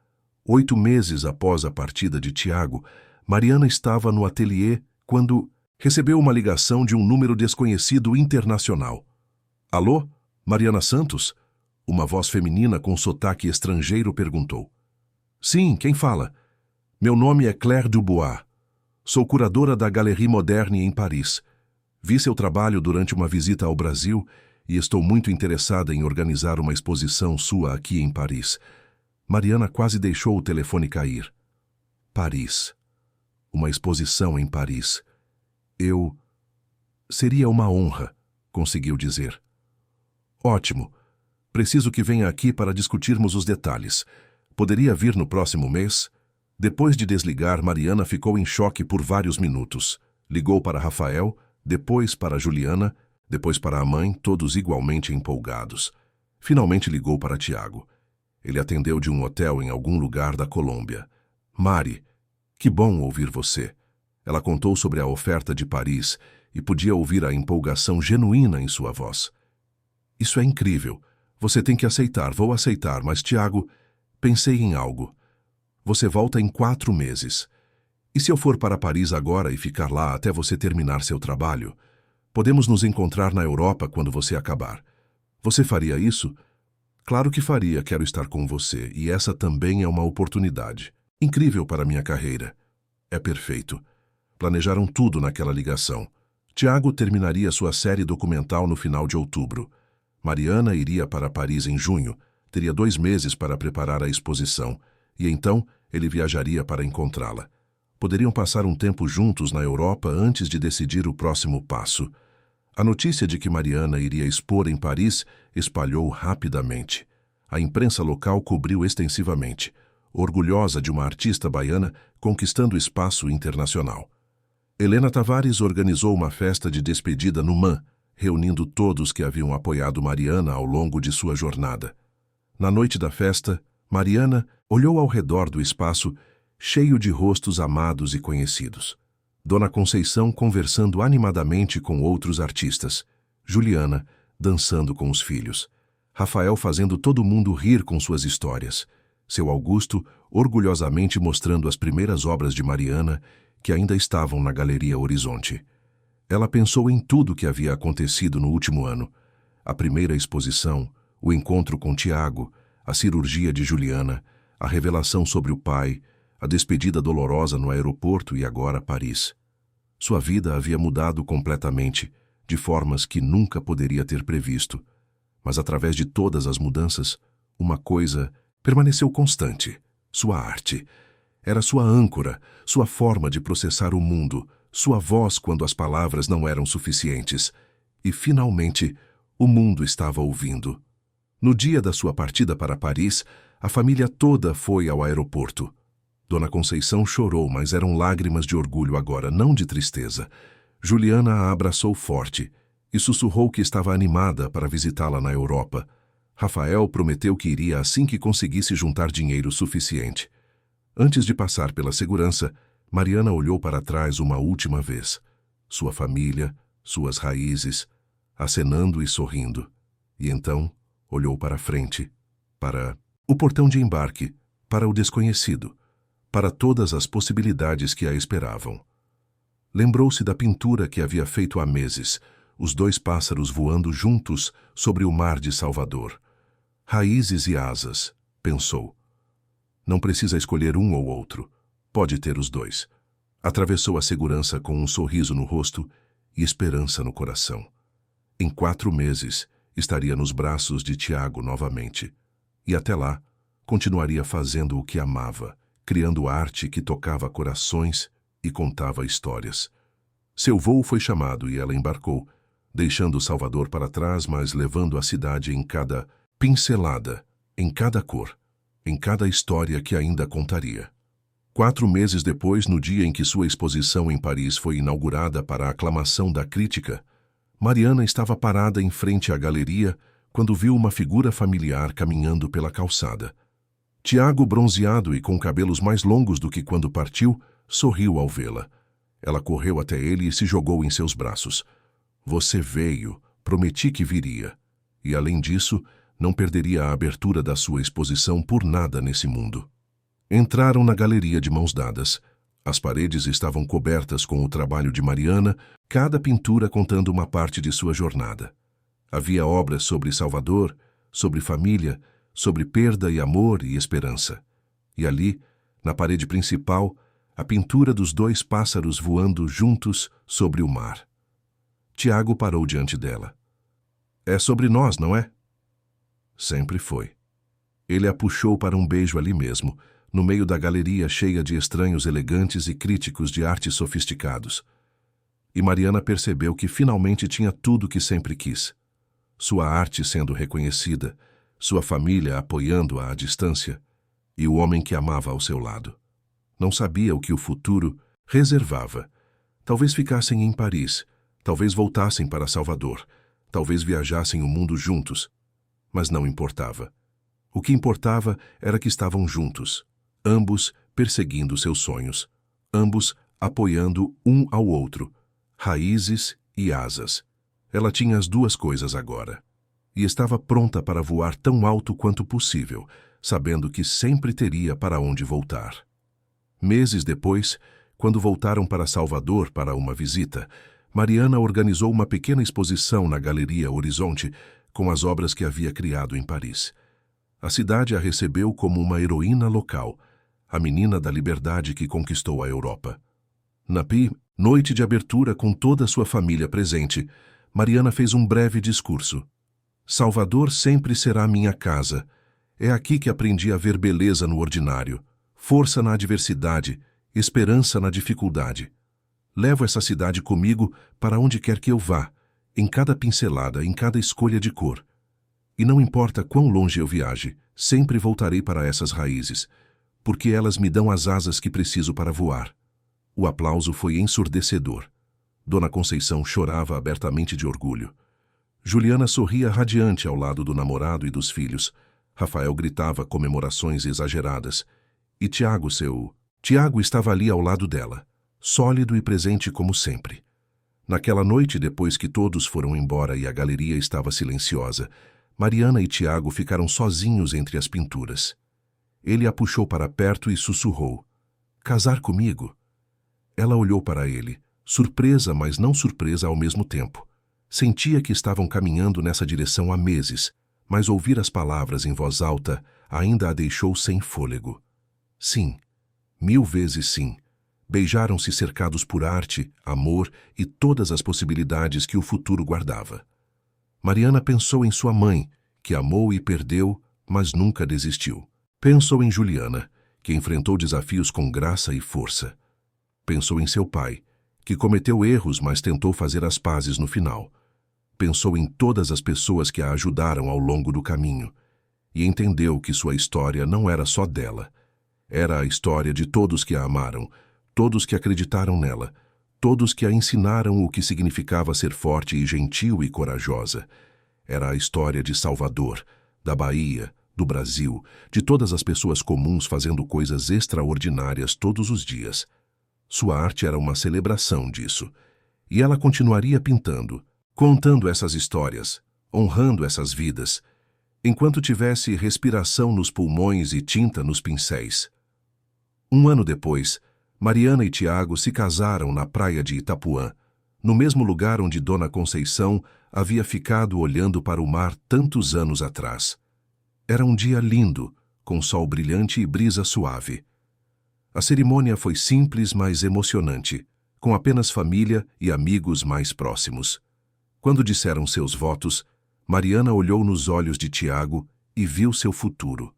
8 meses após a partida de Tiago, Mariana estava no ateliê quando recebeu uma ligação de um número desconhecido internacional. Alô? Mariana Santos? Uma voz feminina com sotaque estrangeiro perguntou. Sim, quem fala? Meu nome é Claire Dubois. Sou curadora da Galerie Moderne em Paris. Vi seu trabalho durante uma visita ao Brasil e estou muito interessada em organizar uma exposição sua aqui em Paris. Mariana quase deixou o telefone cair. Paris. Uma exposição em Paris. Seria uma honra, conseguiu dizer. Ótimo. Preciso que venha aqui para discutirmos os detalhes. Poderia vir no próximo mês? Depois de desligar, Mariana ficou em choque por vários minutos. Ligou para Rafael, depois para Juliana, depois para a mãe, todos igualmente empolgados. Finalmente ligou para Tiago. Ele atendeu de um hotel em algum lugar da Colômbia. Mari, Que bom ouvir você. Ela contou sobre a oferta de Paris e podia ouvir a empolgação genuína em sua voz. Isso é incrível. Você tem que aceitar. Vou aceitar, mas, Tiago, pensei em algo. Você volta em 4 meses. E se eu for para Paris agora e ficar lá até você terminar seu trabalho? Podemos nos encontrar na Europa quando você acabar. Você faria isso? Claro que faria, quero estar com você, e essa também é uma oportunidade. Incrível para minha carreira. É perfeito. Planejaram tudo naquela ligação. Tiago terminaria sua série documental no final de outubro. Mariana iria para Paris em junho, teria 2 meses para preparar a exposição, e então ele viajaria para encontrá-la. Poderiam passar um tempo juntos na Europa antes de decidir o próximo passo. A notícia de que Mariana iria expor em Paris espalhou rapidamente. A imprensa local cobriu extensivamente, orgulhosa de uma artista baiana conquistando espaço internacional. Helena Tavares organizou uma festa de despedida no MAN, reunindo todos que haviam apoiado Mariana ao longo de sua jornada. Na noite da festa, Mariana olhou ao redor do espaço, cheio de rostos amados e conhecidos. Dona Conceição conversando animadamente com outros artistas, Juliana dançando com os filhos, Rafael fazendo todo mundo rir com suas histórias, seu Augusto orgulhosamente mostrando as primeiras obras de Mariana, que ainda estavam na Galeria Horizonte. Ela pensou em tudo que havia acontecido no último ano: a primeira exposição, o encontro com Tiago, a cirurgia de Juliana, a revelação sobre o pai, a despedida dolorosa no aeroporto e agora Paris. Sua vida havia mudado completamente, de formas que nunca poderia ter previsto. Mas através de todas as mudanças, uma coisa permaneceu constante: sua arte. Era sua âncora, sua forma de processar o mundo, sua voz quando as palavras não eram suficientes. E, finalmente, o mundo estava ouvindo. No dia da sua partida para Paris, a família toda foi ao aeroporto. Dona Conceição chorou, mas eram lágrimas de orgulho agora, não de tristeza. Juliana a abraçou forte e sussurrou que estava animada para visitá-la na Europa. Rafael prometeu que iria assim que conseguisse juntar dinheiro suficiente. Antes de passar pela segurança, Mariana olhou para trás uma última vez. Sua família, suas raízes, acenando e sorrindo. E então olhou para frente, para o portão de embarque, para o desconhecido, para todas as possibilidades que a esperavam. Lembrou-se da pintura que havia feito há meses, os 2 pássaros voando juntos sobre o mar de Salvador. Raízes e asas, pensou. Não precisa escolher um ou outro, pode ter os 2. Atravessou a segurança com um sorriso no rosto e esperança no coração. Em 4 meses, estaria nos braços de Tiago novamente. E até lá, continuaria fazendo o que amava, criando arte que tocava corações e contava histórias. Seu voo foi chamado e ela embarcou, deixando Salvador para trás, mas levando a cidade em cada pincelada, em cada cor, em cada história que ainda contaria. 4 meses depois, no dia em que sua exposição em Paris foi inaugurada para a aclamação da crítica, Mariana estava parada em frente à galeria quando viu uma figura familiar caminhando pela calçada. Tiago, bronzeado e com cabelos mais longos do que quando partiu, sorriu ao vê-la. Ela correu até ele e se jogou em seus braços. Você veio, prometi que viria. E além disso, não perderia a abertura da sua exposição por nada nesse mundo. Entraram na galeria de mãos dadas. As paredes estavam cobertas com o trabalho de Mariana, cada pintura contando uma parte de sua jornada. Havia obras sobre Salvador, sobre família, sobre perda e amor e esperança. E ali, na parede principal, a pintura dos 2 pássaros voando juntos sobre o mar. Tiago parou diante dela. É sobre nós, não é? Sempre foi. Ele a puxou para um beijo ali mesmo, no meio da galeria cheia de estranhos elegantes e críticos de arte sofisticados. E Mariana percebeu que finalmente tinha tudo que sempre quis. Sua arte sendo reconhecida, sua família apoiando-a à distância, e o homem que amava ao seu lado. Não sabia o que o futuro reservava. Talvez ficassem em Paris, talvez voltassem para Salvador, talvez viajassem o mundo juntos, mas não importava. O que importava era que estavam juntos, ambos perseguindo seus sonhos. ambos apoiando um ao outro, raízes e asas. Ela tinha as duas coisas agora. E estava pronta para voar tão alto quanto possível, sabendo que sempre teria para onde voltar. Meses depois, quando voltaram para Salvador para uma visita, Mariana organizou uma pequena exposição na Galeria Horizonte com as obras que havia criado em Paris. A cidade a recebeu como uma heroína local, a menina da liberdade que conquistou a Europa. Na noite de abertura com toda a sua família presente, Mariana fez um breve discurso. Salvador sempre será minha casa. É aqui que aprendi a ver beleza no ordinário, força na adversidade, esperança na dificuldade. Levo essa cidade comigo para onde quer que eu vá, em cada pincelada, em cada escolha de cor. E não importa quão longe eu viaje, sempre voltarei para essas raízes, porque elas me dão as asas que preciso para voar. O aplauso foi ensurdecedor. Dona Conceição chorava abertamente de orgulho. Juliana sorria radiante ao lado do namorado e dos filhos. Rafael gritava comemorações exageradas. E Tiago estava ali ao lado dela, sólido e presente como sempre. Naquela noite, depois que todos foram embora e a galeria estava silenciosa, Mariana e Tiago ficaram sozinhos entre as pinturas. Ele a puxou para perto e sussurrou: "Casar comigo?" Ela olhou para ele, surpresa, mas não surpresa ao mesmo tempo. Sentia que estavam caminhando nessa direção há meses, mas ouvir as palavras em voz alta ainda a deixou sem fôlego. Sim, 1000 vezes sim. Beijaram-se cercados por arte, amor e todas as possibilidades que o futuro guardava. Mariana pensou em sua mãe, que amou e perdeu, mas nunca desistiu. Pensou em Juliana, que enfrentou desafios com graça e força. Pensou em seu pai, que cometeu erros, mas tentou fazer as pazes no final. Pensou em todas as pessoas que a ajudaram ao longo do caminho e entendeu que sua história não era só dela. Era a história de todos que a amaram, todos que acreditaram nela, todos que a ensinaram o que significava ser forte e gentil e corajosa. Era a história de Salvador, da Bahia, do Brasil, de todas as pessoas comuns fazendo coisas extraordinárias todos os dias. Sua arte era uma celebração disso. E ela continuaria pintando, contando essas histórias, honrando essas vidas, enquanto tivesse respiração nos pulmões e tinta nos pincéis. Um ano depois, Mariana e Tiago se casaram na praia de Itapuã, no mesmo lugar onde Dona Conceição havia ficado olhando para o mar tantos anos atrás. Era um dia lindo, com sol brilhante e brisa suave. A cerimônia foi simples, mas emocionante, com apenas família e amigos mais próximos. Quando disseram seus votos, Mariana olhou nos olhos de Tiago e viu seu futuro.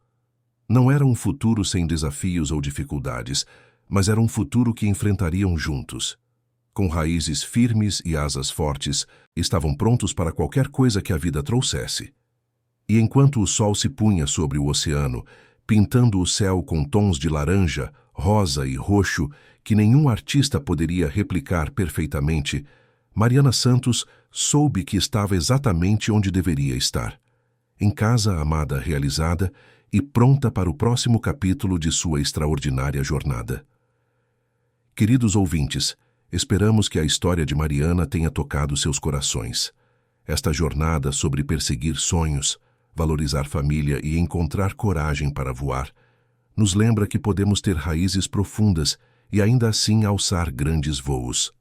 Não era um futuro sem desafios ou dificuldades, mas era um futuro que enfrentariam juntos. Com raízes firmes e asas fortes, estavam prontos para qualquer coisa que a vida trouxesse. E enquanto o sol se punha sobre o oceano, pintando o céu com tons de laranja, rosa e roxo que nenhum artista poderia replicar perfeitamente, Mariana Santos soube que estava exatamente onde deveria estar, em casa amada realizada e pronta para o próximo capítulo de sua extraordinária jornada. Queridos ouvintes, esperamos que a história de Mariana tenha tocado seus corações. Esta jornada sobre perseguir sonhos, valorizar família e encontrar coragem para voar, nos lembra que podemos ter raízes profundas e ainda assim alçar grandes voos.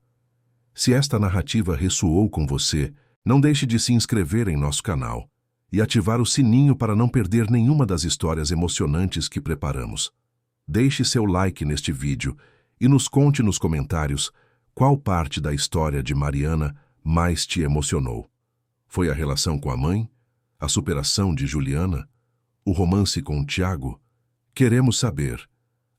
Se esta narrativa ressoou com você, não deixe de se inscrever em nosso canal e ativar o sininho para não perder nenhuma das histórias emocionantes que preparamos. Deixe seu like neste vídeo e nos conte nos comentários qual parte da história de Mariana mais te emocionou. Foi a relação com a mãe? A superação de Juliana? O romance com Tiago? Queremos saber.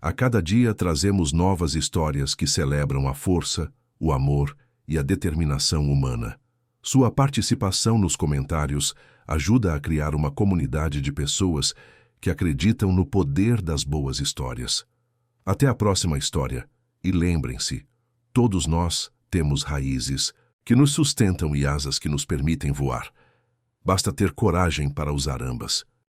A cada dia trazemos novas histórias que celebram a força, o amor e a determinação humana. Sua participação nos comentários ajuda a criar uma comunidade de pessoas que acreditam no poder das boas histórias. Até a próxima história. E lembrem-se, todos nós temos raízes que nos sustentam e asas que nos permitem voar. Basta ter coragem para usar ambas.